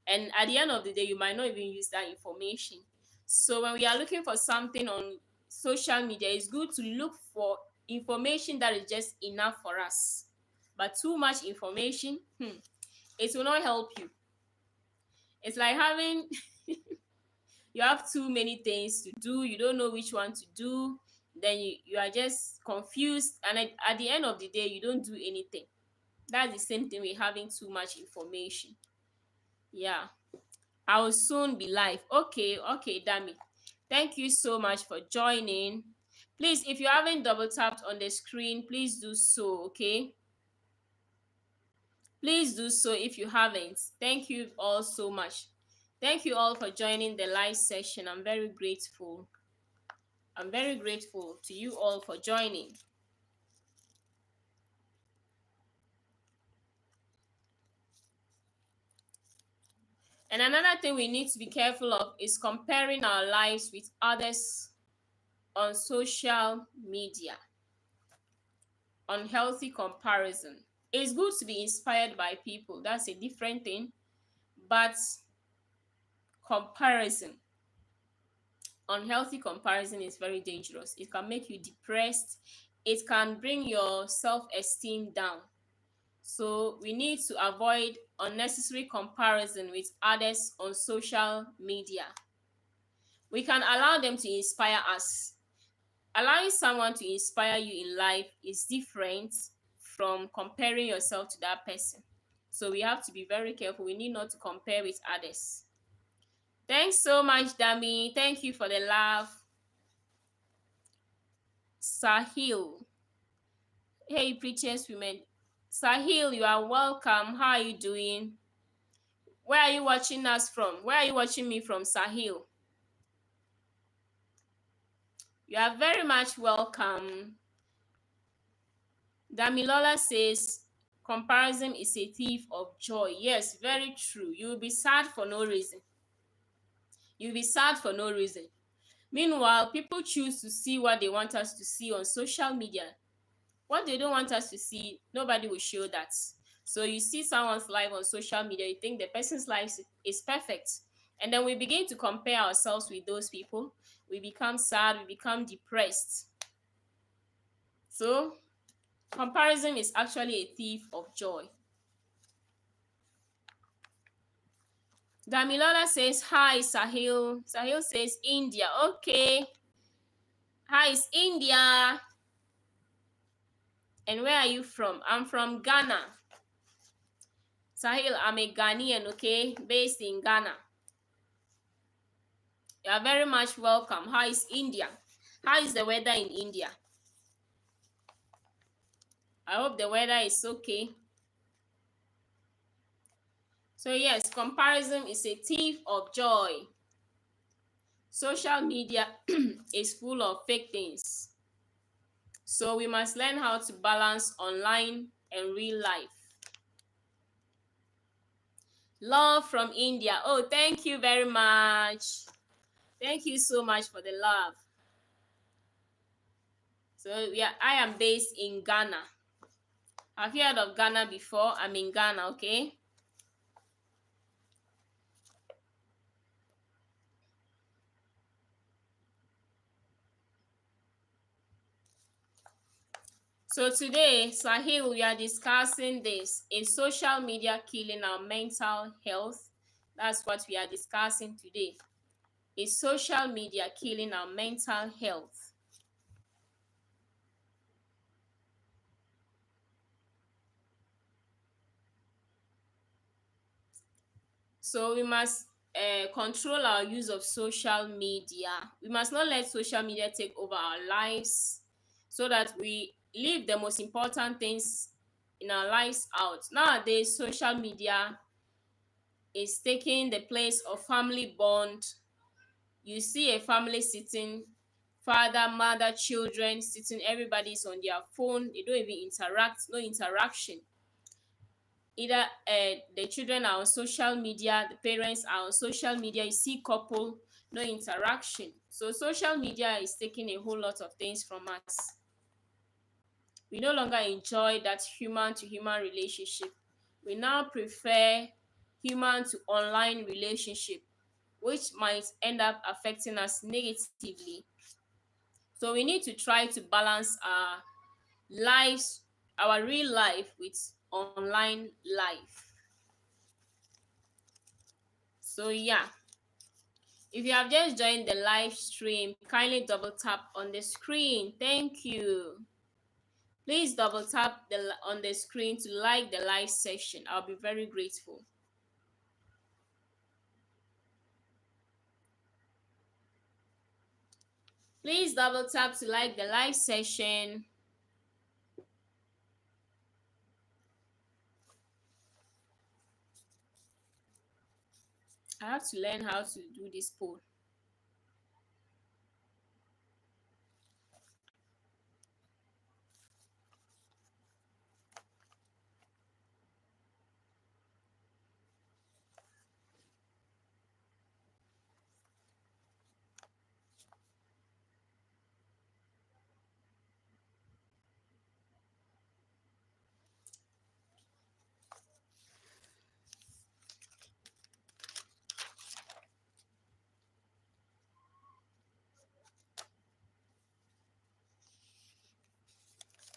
And at the end of the day, you might not even use that information. So when we are looking for something on social media, it's good to look for information that is just enough for us. But too much information, it will not help you. It's like having you have too many things to do, you don't know which one to do, then you are just confused, and at the end of the day, you don't do anything. That's the same thing with having too much information. Yeah. I will soon be live. Okay, okay, Dami. Thank you so much for joining. Please, if you haven't double tapped on the screen, please do so, okay? Please do so if you haven't. Thank you all so much. Thank you all for joining the live session. I'm very grateful. I'm very grateful to you all for joining. And another thing we need to be careful of is comparing our lives with others on social media. Unhealthy comparison. It's good to be inspired by people, that's a different thing. But comparison, unhealthy comparison is very dangerous. It can make you depressed, it can bring your self-esteem down. So we need to avoid unnecessary comparison with others on social media. We can allow them to inspire us. Allowing someone to inspire you in life is different from comparing yourself to that person. So we have to be very careful. We need not to compare with others. Thanks so much, Dami. Thank you for the love. Sahil. Hey, preachers women. Sahil, you are welcome. How are you doing? Where are you watching us from? Where are you watching me from, Sahil? You are very much welcome. Damilola says, comparison is a thief of joy. Yes, very true. You will be sad for no reason. You'll be sad for no reason. Meanwhile, people choose to see what they want us to see on social media. What they don't want us to see, nobody will show that. So you see someone's life on social media, you think the person's life is perfect. And then we begin to compare ourselves with those people. We become sad, we become depressed. So comparison is actually a thief of joy. Damilola says, hi, Sahil. Sahil says, India. Okay. Hi, it's India. And where are you from? I'm from Ghana. Sahil, I'm a Ghanaian, okay? Based in Ghana. You are very much welcome. How is India? How is the weather in India? I hope the weather is okay. So yes, comparison is a thief of joy. Social media is full of fake things. So we must learn how to balance online and real life. Love from India. Oh, thank you very much. Thank you so much for the love. So yeah, I am based in Ghana. Have you heard of Ghana before? I'm in Ghana, okay? So today, Sahil, we are discussing this. Is social media killing our mental health? That's what we are discussing today. Is social media killing our mental health? So we must control our use of social media. We must not let social media take over our lives so that we leave the most important things in our lives out. Nowadays, social media is taking the place of family bond. You see a family sitting, father, mother, children sitting, everybody's on their phone, they don't even interact, no interaction. Either the children are on social media, the parents are on social media, you see couple, no interaction. So social media is taking a whole lot of things from us. We no longer enjoy that human to human relationship. We now prefer human to online relationship, which might end up affecting us negatively. So we need to try to balance our lives, our real life, with online life. So yeah, if you have just joined the live stream, kindly double tap on the screen. Thank you. Please double tap on the screen to like the live session. I'll be very grateful. Please double tap to like the live session. I have to learn how to do this poll.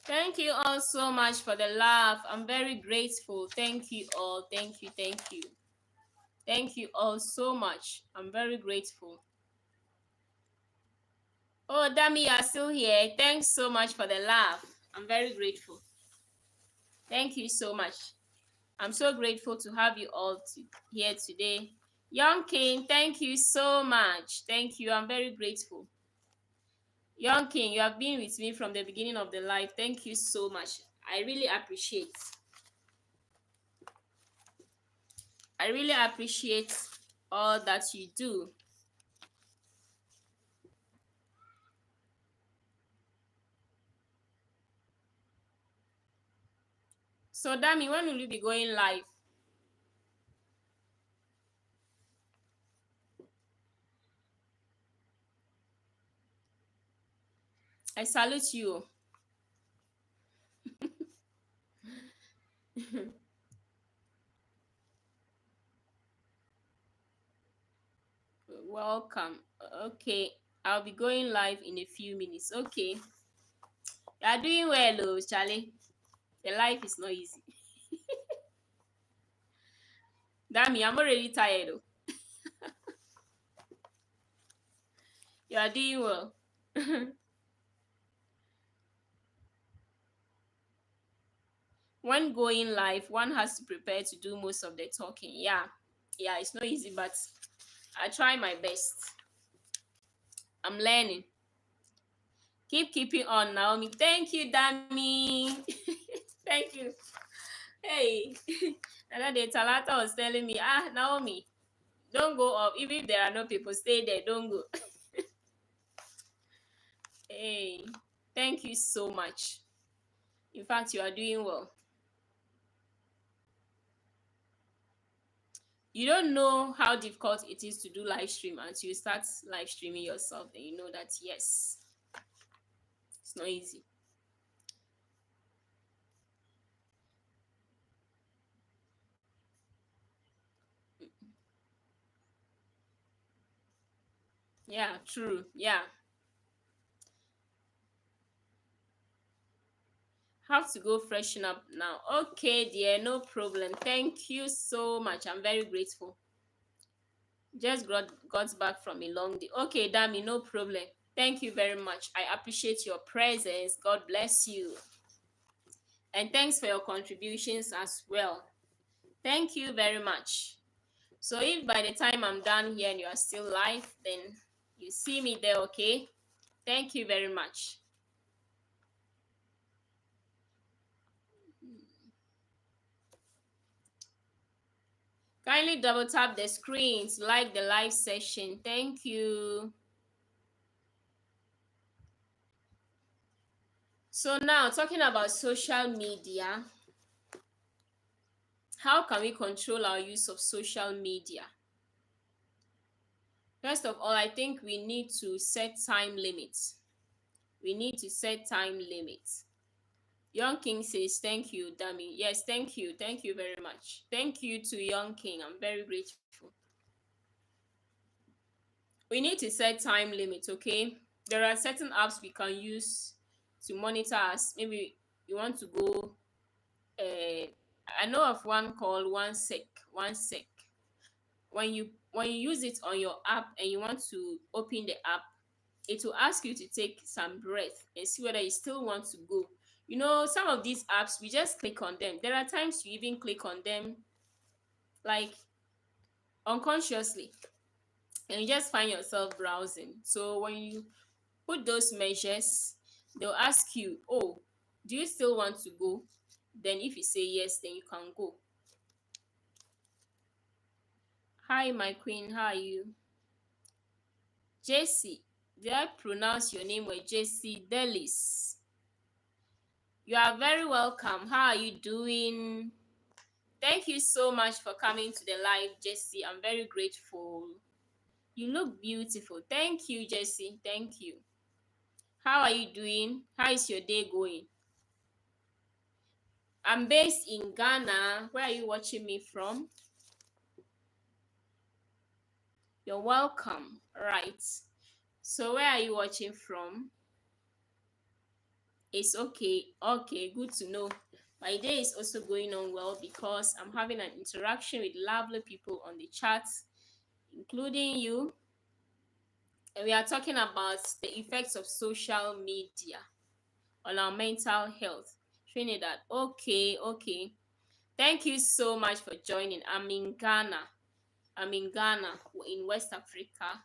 Thank you all so much for the love. I'm very grateful. Thank you all. Thank you. Thank you. Thank you all so much. I'm very grateful. Oh, Dami, you are still here. Thanks so much for the love. I'm very grateful. Thank you so much. I'm so grateful to have you all here today. Young King, thank you so much. Thank you. I'm very grateful. Young King, you have been with me from the beginning of the live. Thank you so much. I really appreciate. I really appreciate all that you do. So, Dami, when will you be going live? I salute you. Welcome. Okay, I'll be going live in a few minutes. Okay. You are doing well, oh, Charlie. The life is not easy. Dami, I'm already tired. Oh. You are doing well. When going live, one has to prepare to do most of the talking. Yeah. Yeah, it's not easy, but I try my best. I'm learning. Keep keeping on, Naomi. Thank you, Dami. Thank you. Hey, another day Talata was telling me, Naomi, don't go up. Even if there are no people, stay there. Don't go. Hey, thank you so much. In fact, you are doing well. You don't know how difficult it is to do live stream until you start live streaming yourself. Then you know that yes, it's not easy. Yeah, true. Yeah. Have to go freshen up now. Okay, dear, no problem. Thank you so much. I'm very grateful. Just got back from a long day. Okay, Dami, no problem. Thank you very much. I appreciate your presence. God bless you. And thanks for your contributions as well. Thank you very much. So if by the time I'm done here and you are still live, then you see me there, okay? Thank you very much. Kindly double tap the screen to like the live session. Thank you. So now talking about social media, how can we control our use of social media? First of all, I think we need to set time limits. We need to set time limits. Young King says, thank you, Dami. Yes, thank you. Thank you very much. Thank you to Young King. I'm very grateful. We need to set time limits, okay? There are certain apps we can use to monitor us. Maybe you want to go, I know of one called One Sec. When you use it on your app and you want to open the app, it will ask you to take some breath and see whether you still want to go. Some of these apps, we just click on them. There are times you even click on them like unconsciously, and you just find yourself browsing. So when you put those measures, they'll ask you, oh, do you still want to go? Then if you say yes, then you can go. Hi, my queen, how are you? JC, did I pronounce your name well? JC Delis. You are very welcome. How are you doing? Thank you so much for coming to the live, Jesse. I'm very grateful. You look beautiful. Thank you, Jesse. Thank you. How are you doing? How is your day going? I'm based in Ghana. Where are you watching me from? You're welcome. Right. So where are you watching from? It's okay. Okay, good to know. My day is also going on well because I'm having an interaction with lovely people on the chat, including you. And we are talking about the effects of social media on our mental health. Trinidad. Okay, okay. Thank you so much for joining. I'm in Ghana. In West Africa.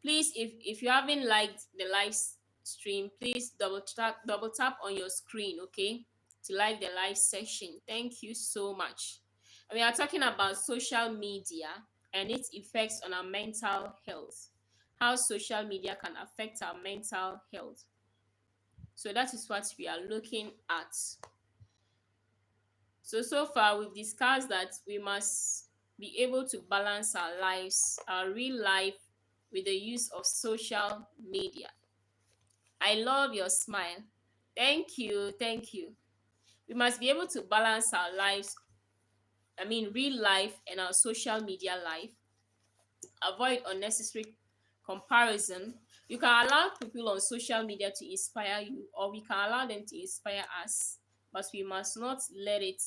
Please, if you haven't liked the live stream, please double tap on your screen, okay, to like the live session. Thank you so much. And we are talking about social media and its effects on our mental health. How social media can affect our mental health. So that is what we are looking at. So far we've discussed that we must be able to balance our lives, our real life, with the use of social media. I love your smile. Thank you, thank you. We must be able to balance our lives, real life and our social media life. Avoid unnecessary comparison. You can allow people on social media to inspire you, or we can allow them to inspire us, but we must not let it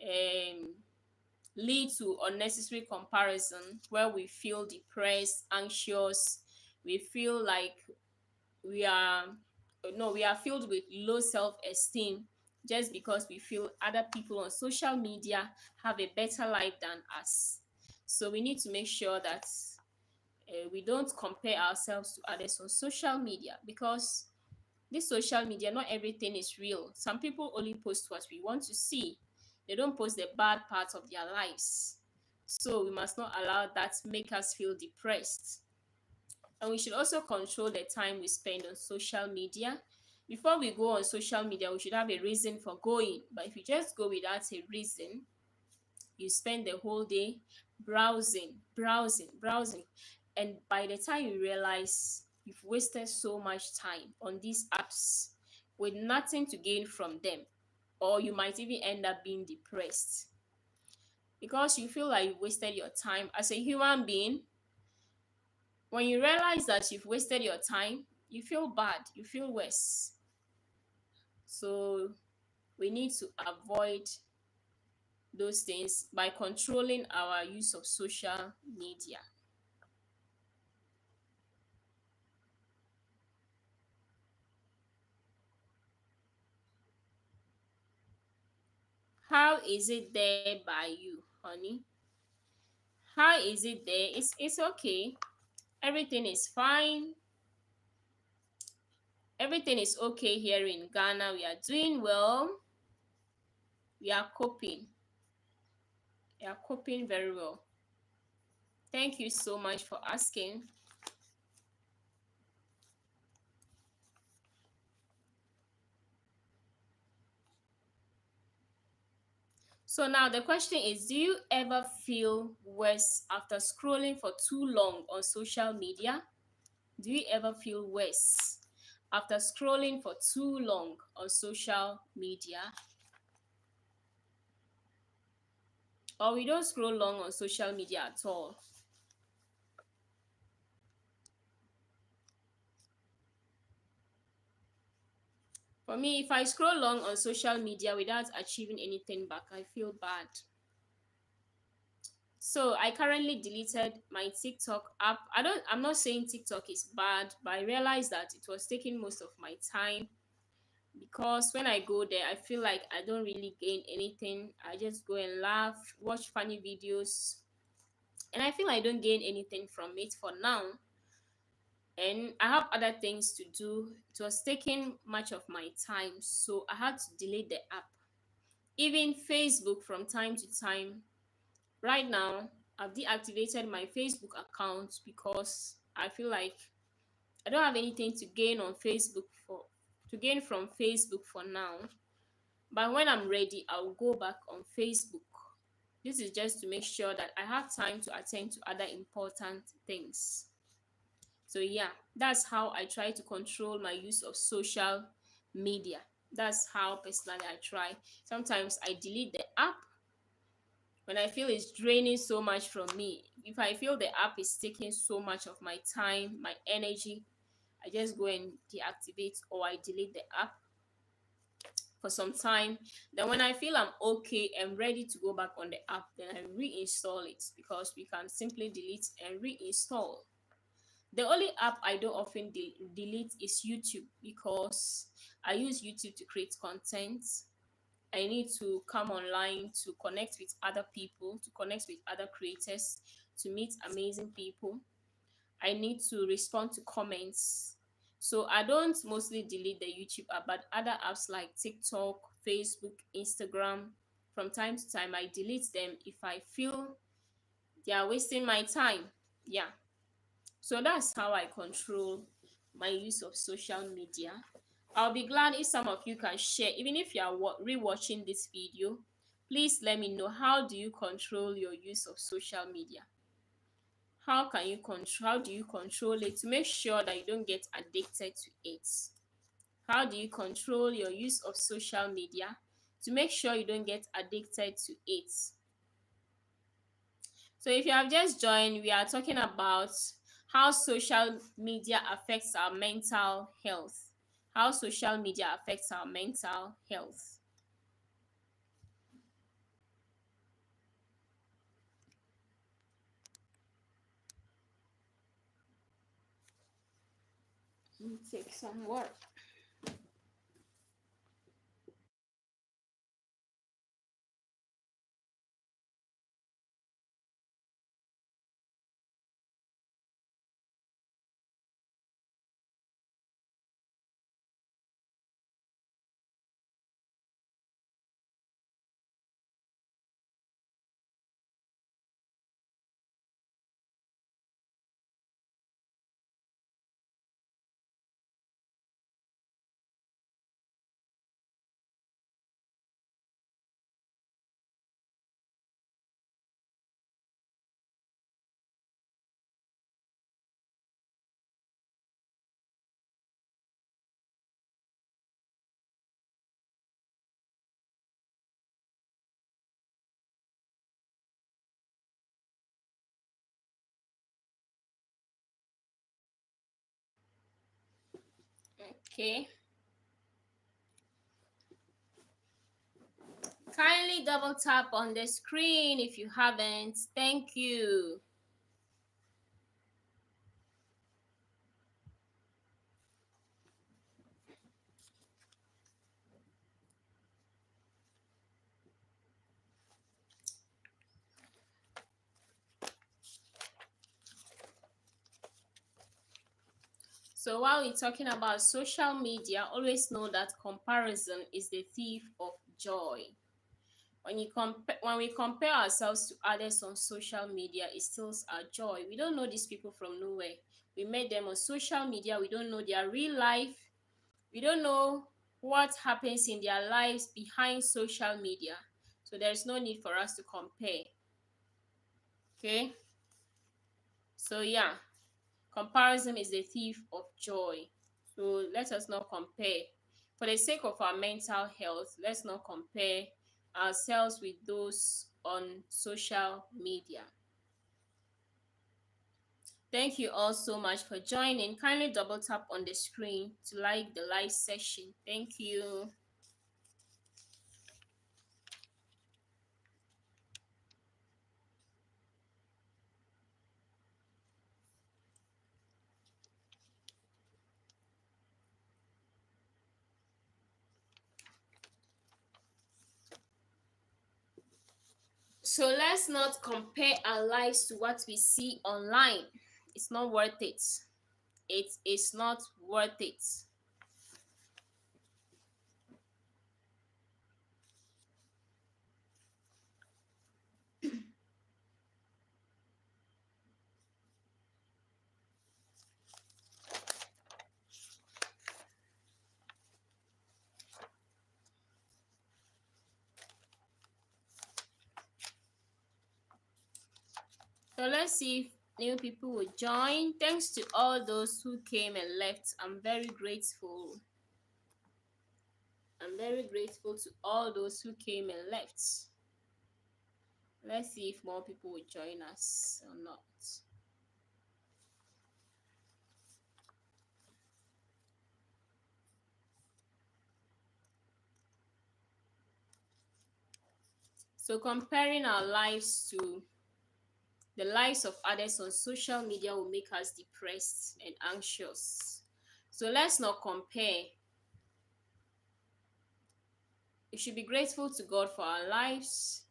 um, lead to unnecessary comparison where we feel depressed, anxious, we feel like we are no we are filled with low self-esteem just because we feel other people on social media have a better life than us. So we need to make sure that we don't compare ourselves to others on social media, because this social media, not everything is real. Some people only post what we want to see. They don't post the bad parts of their lives. So we must not allow that to make us feel depressed. And we should also control the time we spend on social media. Before we go on social media, we should have a reason for going. But if you just go without a reason, you spend the whole day browsing. And by the time you realize, you've wasted so much time on these apps with nothing to gain from them. Or you might even end up being depressed because you feel like you've wasted your time. As a human being, when you realize that you've wasted your time, you feel bad, you feel worse. So we need to avoid those things by controlling our use of social media. How is it there by you, honey? How is it there? It's okay. Everything is fine. Everything is okay here in Ghana. We are doing well. We are coping. You are coping very well. Thank you so much for asking. So now the question is, do you ever feel worse after scrolling for too long on social media? Do you ever feel worse after scrolling for too long on social media? Or we don't scroll long on social media at all? For me, if I scroll long on social media without achieving anything back, I feel bad. So I currently deleted my TikTok app. I'm not saying TikTok is bad, but I realized that it was taking most of my time, because when I go there, I feel like I don't really gain anything. I just go and laugh, watch funny videos, and I feel I don't gain anything from it for now. And I have other things to do. It was taking much of my time, so I had to delete the app. Even Facebook from time to time. Right now, I've deactivated my Facebook account because I feel like I don't have anything to gain on Facebook for to gain from Facebook for now. But when I'm ready, I'll go back on Facebook. This is just to make sure that I have time to attend to other important things. So yeah, that's how I try to control my use of social media. That's how personally I try. Sometimes I delete the app when I feel it's draining so much from me. If I feel the app is taking so much of my time, my energy, I just go and deactivate or I delete the app for some time. Then when I feel I'm okay and ready to go back on the app, then I reinstall it, because we can simply delete and reinstall. The only app I don't often delete is YouTube, because I use YouTube to create content. I need to come online to connect with other people, to connect with other creators, to meet amazing people. I need to respond to comments. So I don't mostly delete the YouTube app, but other apps like TikTok, Facebook, Instagram, from time to time I delete them if I feel they are wasting my time. Yeah. So that's how I control my use of social media. I'll be glad if some of you can share, even if you are rewatching this video. Please let me know, how do you control your use of social media? How do you control it to make sure that you don't get addicted to it? How do you control your use of social media to make sure you don't get addicted to it? So if you have just joined, we are talking about how social media affects our mental health. How social media affects our mental health. Let me take some water. Okay. Kindly double tap on the screen if you haven't. Thank you. So while we're talking about social media, always know that comparison is the thief of joy. When we compare ourselves to others on social media, it steals our joy. We don't know these people from nowhere. We met them on social media. We don't know their real life. We don't know what happens in their lives behind social media. So there's no need for us to compare. Okay? So yeah, comparison is the thief of joy. So let us not compare. For the sake of our mental health, let's not compare ourselves with those on social media. Thank you all so much for joining. Kindly double tap on the screen to like the live session. Thank you. So let's not compare our lives to what we see online. It's not worth it. It is not worth it. So let's see if new people will join. Thanks to all those who came and left. I'm very grateful. I'm very grateful to all those who came and left. Let's see if more people will join us or not. So comparing our lives to the lives of others on social media will make us depressed and anxious. So let's not compare. We should be grateful to God for our lives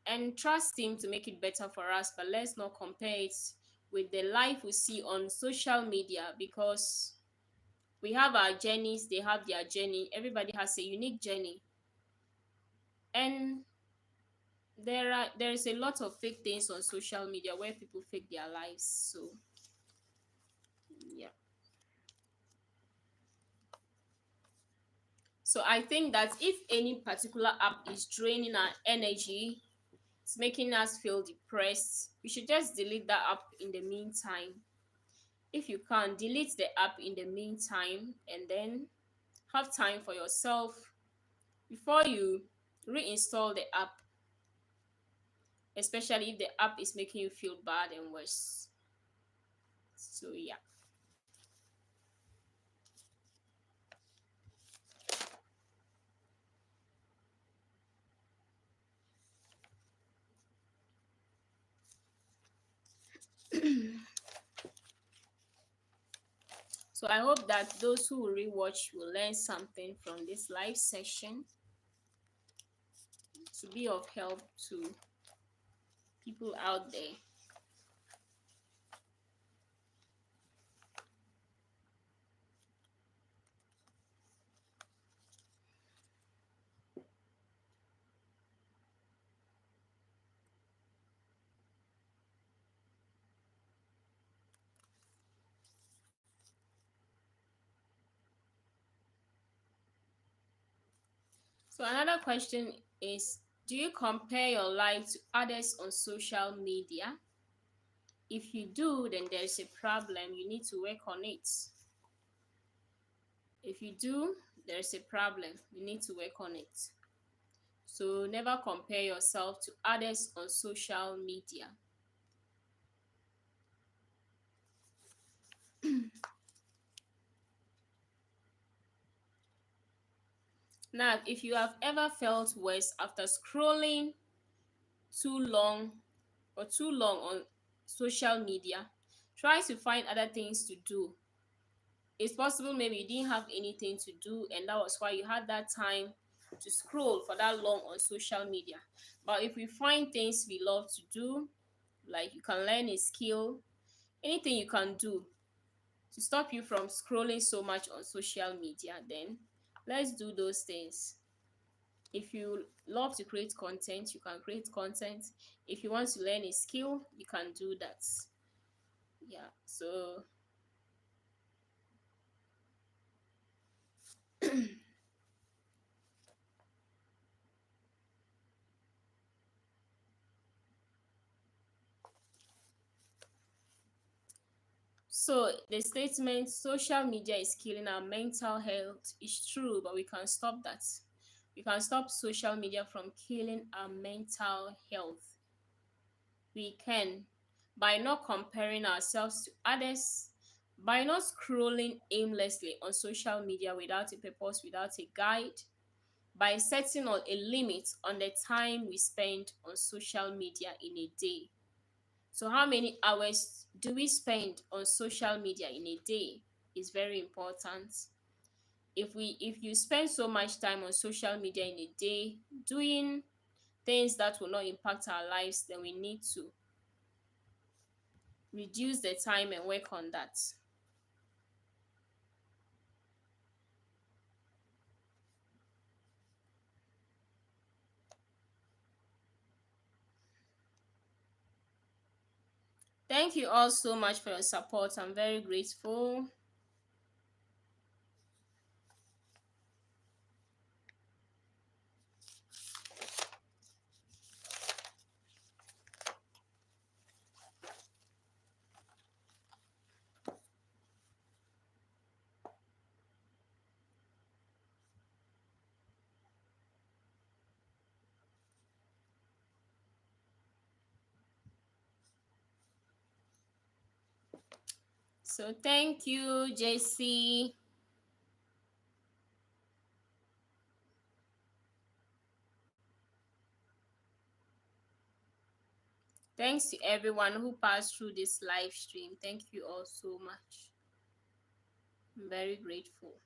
and trust Him to make it better for us, but let's not compare it with the life we see on social media, because we have our journeys, they have their journey. Everybody has a unique journey. And there is a lot of fake things on social media where people fake their lives. So yeah. So I think that if any particular app is draining our energy, it's making us feel depressed, we should just delete that app in the meantime. If you can, delete the app in the meantime and then have time for yourself before you reinstall the app, especially if the app is making you feel bad and worse. So yeah. So I hope that those who will rewatch will learn something from this live session to be of help to people out there. So another question is, do you compare your life to others on social media? If you do, then there's a problem. You need to work on it. If you do, there's a problem. You need to work on it. So never compare yourself to others on social media. Now, if you have ever felt worse after scrolling too long too long on social media, try to find other things to do. It's possible maybe you didn't have anything to do and that was why you had that time to scroll for that long on social media. But if we find things we love to do, like you can learn a skill, anything you can do to stop you from scrolling so much on social media, then let's do those things. If you love to create content, you can create content. If you want to learn a skill, you can do that. Yeah. So the statement social media is killing our mental health is true, but we can stop that. We can stop social media from killing our mental health. We can, by not comparing ourselves to others, by not scrolling aimlessly on social media without a purpose, without a guide, by setting a limit on the time we spend on social media in a day. So how many hours do we spend on social media in a day is very important. If you spend so much time on social media in a day doing things that will not impact our lives, then we need to reduce the time and work on that. Thank you all so much for your support. I'm very grateful. So thank you, JC. Thanks to everyone who passed through this live stream. Thank you all so much. I'm very grateful.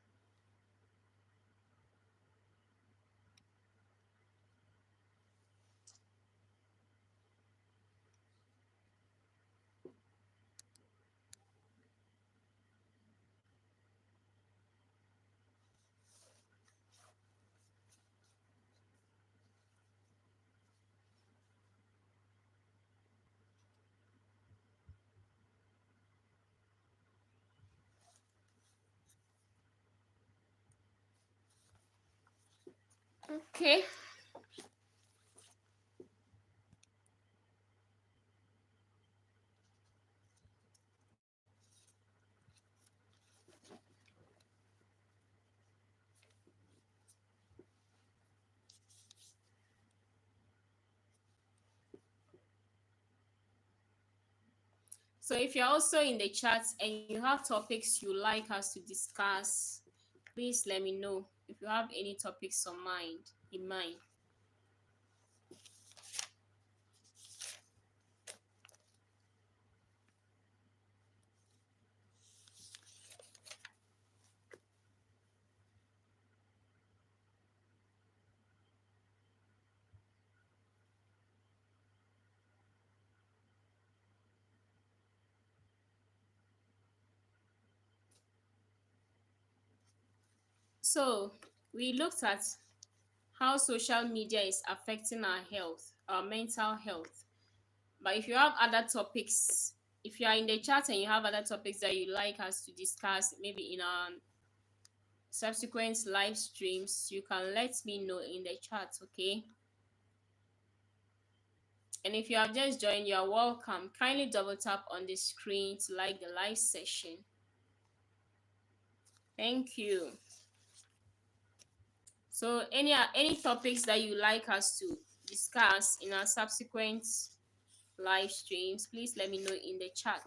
Okay. So if you're also in the chat and you have topics you like us to discuss, please let me know if you have any topics in mind. So we looked at how social media is affecting our health, our mental health. But if you have other topics, if you are in the chat and you have other topics that you like us to discuss, maybe in our subsequent live streams, you can let me know in the chat, okay? And if you have just joined, you are welcome. Kindly double tap on the screen to like the live session. Thank you. So any topics that you like us to discuss in our subsequent live streams, please let me know in the chat.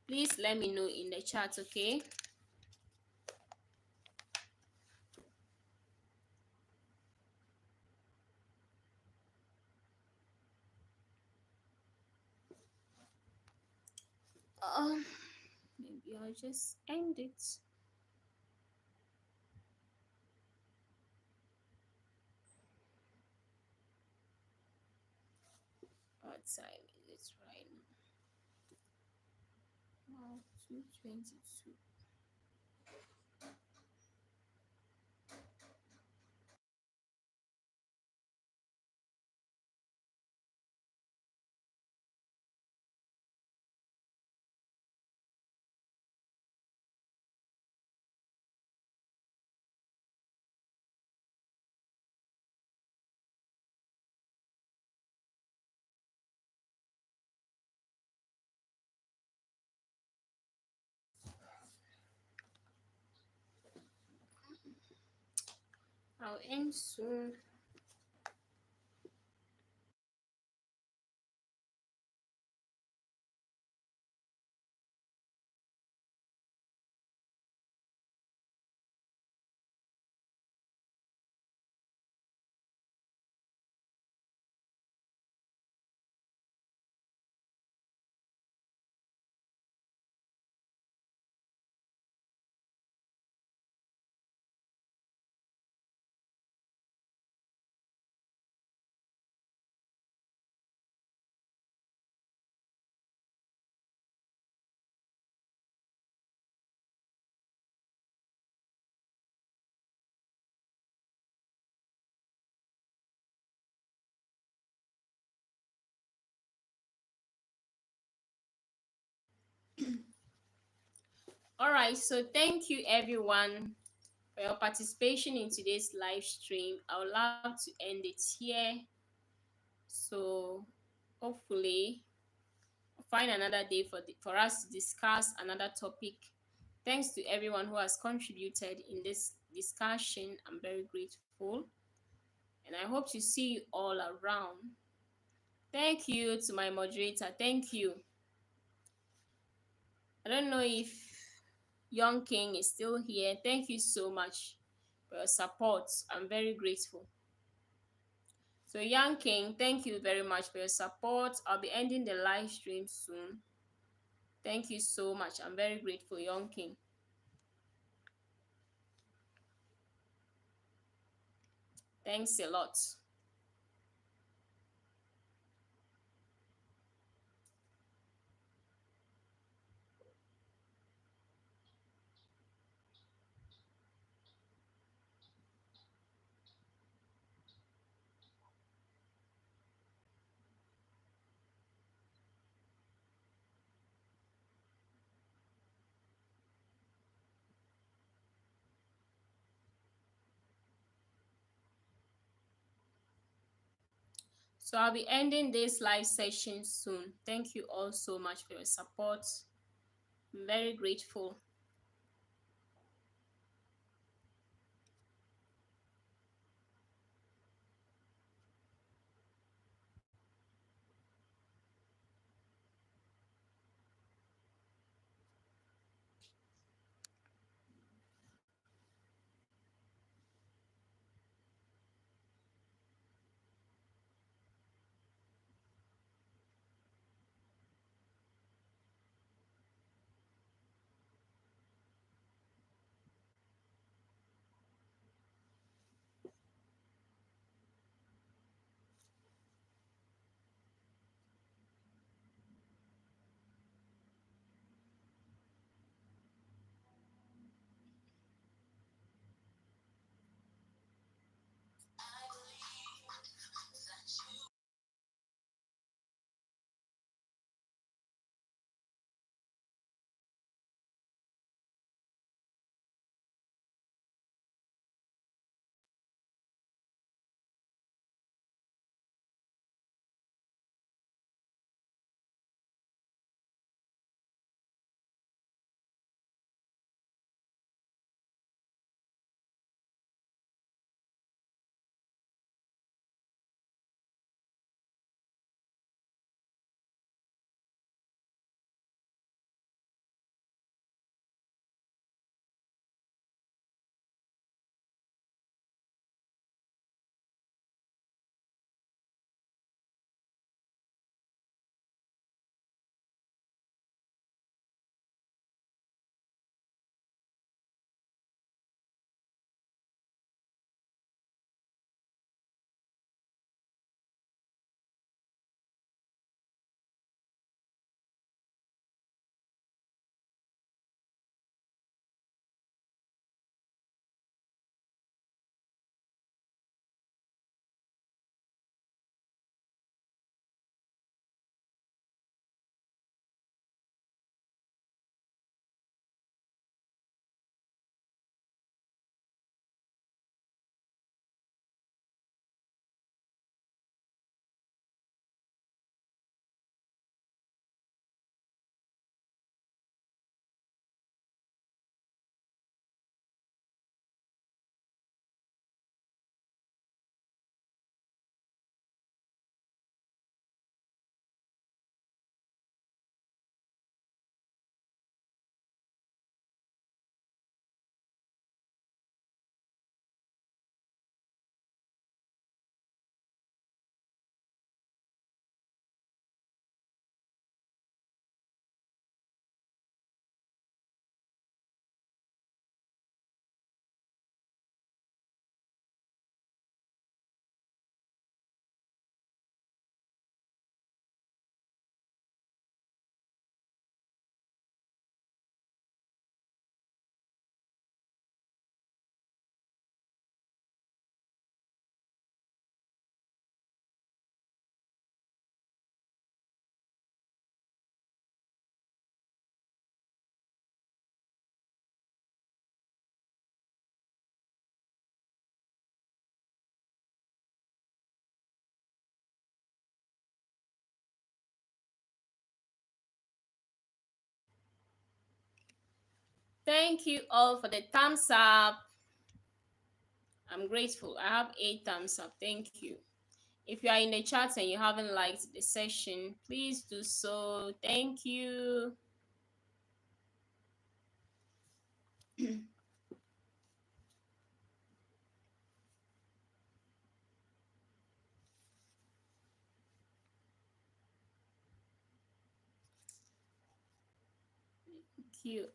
Please let me know in the chat, okay? Maybe I'll just end it. What time is it right now? 222. I'll end soon. All right, so thank you everyone for your participation in today's live stream. I would love to end it here. So hopefully find another day for us to discuss another topic. Thanks to everyone who has contributed in this discussion. I'm very grateful. And I hope to see you all around. Thank you to my moderator. Thank you. I don't know if Young King is still here. Thank you so much for your support. I'm very grateful. So, Young King, thank you very much for your support. I'll be ending the live stream soon. Thank you so much. I'm very grateful, Young King. Thanks a lot. So I'll be ending this live session soon. Thank you all so much for your support. I'm very grateful. Thank you all for the thumbs up. I'm grateful. I have 8 thumbs up. Thank you. If you are in the chat and you haven't liked the session, please do so. Thank you. Thank you.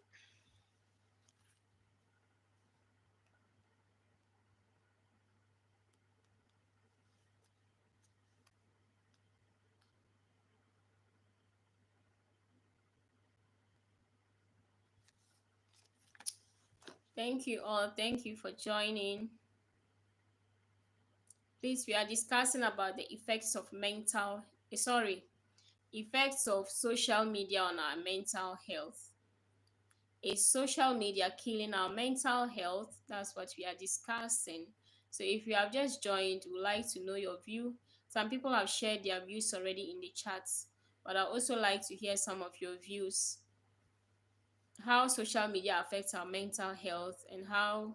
Thank you all. Thank you for joining. Please, we are discussing about the effects of social media on our mental health. Is social media killing our mental health? That's what we are discussing. So if you have just joined, we would like to know your view. Some people have shared their views already in the chat, but I also like to hear some of your views. How social media affects our mental health and how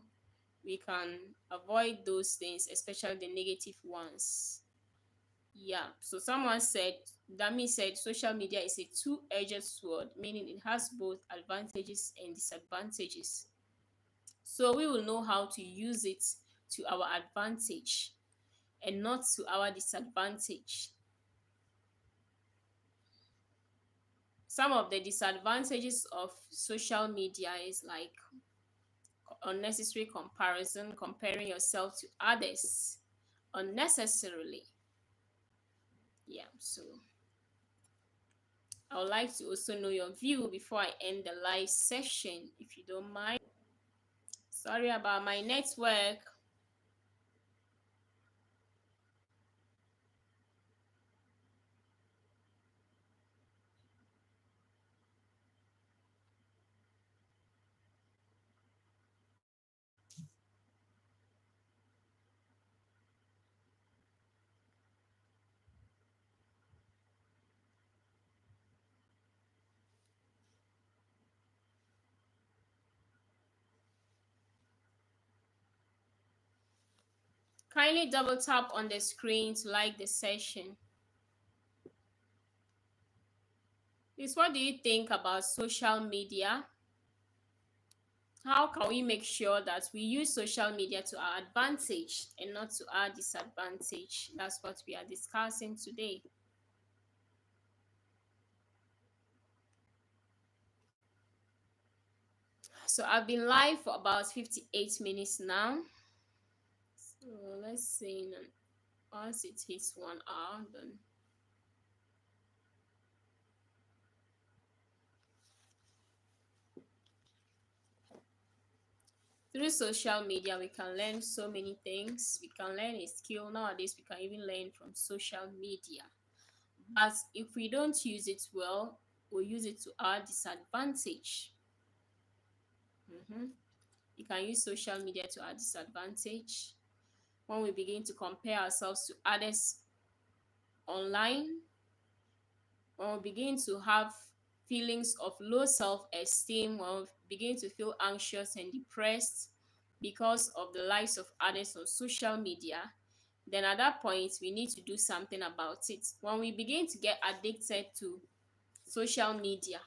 we can avoid those things, especially the negative ones. Yeah, so someone said, Dami said, social media is a two-edged sword, meaning it has both advantages and disadvantages. So we will know how to use it to our advantage and not to our disadvantage. Some of the disadvantages of social media is like unnecessary comparison, comparing yourself to others unnecessarily. Yeah, so I would like to also know your view before I end the live session, if you don't mind. Sorry about my network. Kindly double tap on the screen to like the session. Please, what do you think about social media? How can we make sure that we use social media to our advantage and not to our disadvantage? That's what we are discussing today. So I've been live for about 58 minutes now. So let's see. Once it hits 1 hour, then through social media we can learn so many things. We can learn a skill. Nowadays we can even learn from social media. But if we don't use it well, we'll use it to our disadvantage. You can use social media to our disadvantage when we begin to compare ourselves to others online, when we begin to have feelings of low self-esteem, when we begin to feel anxious and depressed because of the lives of others on social media, then at that point we need to do something about it. When we begin to get addicted to social media,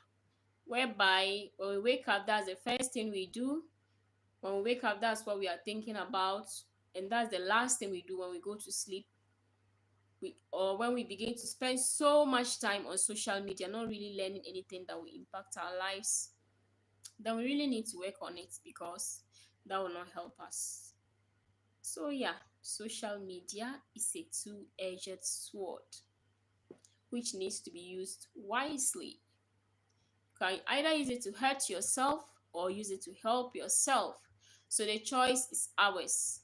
whereby when we wake up, that's the first thing we do. When we wake up, that's what we are thinking about, and that's the last thing we do when we go to sleep. Or when we begin to spend so much time on social media, not really learning anything that will impact our lives, then we really need to work on it because that will not help us. So, yeah, social media is a two-edged sword which needs to be used wisely. You can either use it to hurt yourself or use it to help yourself. So the choice is ours.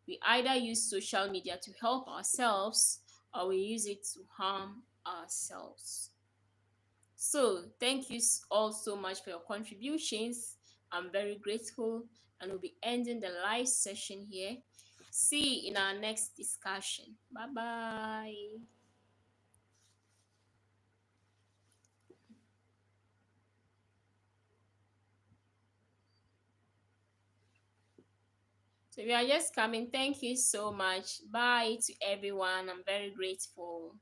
We either use social media to help ourselves or we use it to harm ourselves. So thank you all so much for your contributions. I'm very grateful, and we'll be ending the live session here. See you in our next discussion. Bye bye. So we are just coming. Thank you so much. Bye to everyone. I'm very grateful.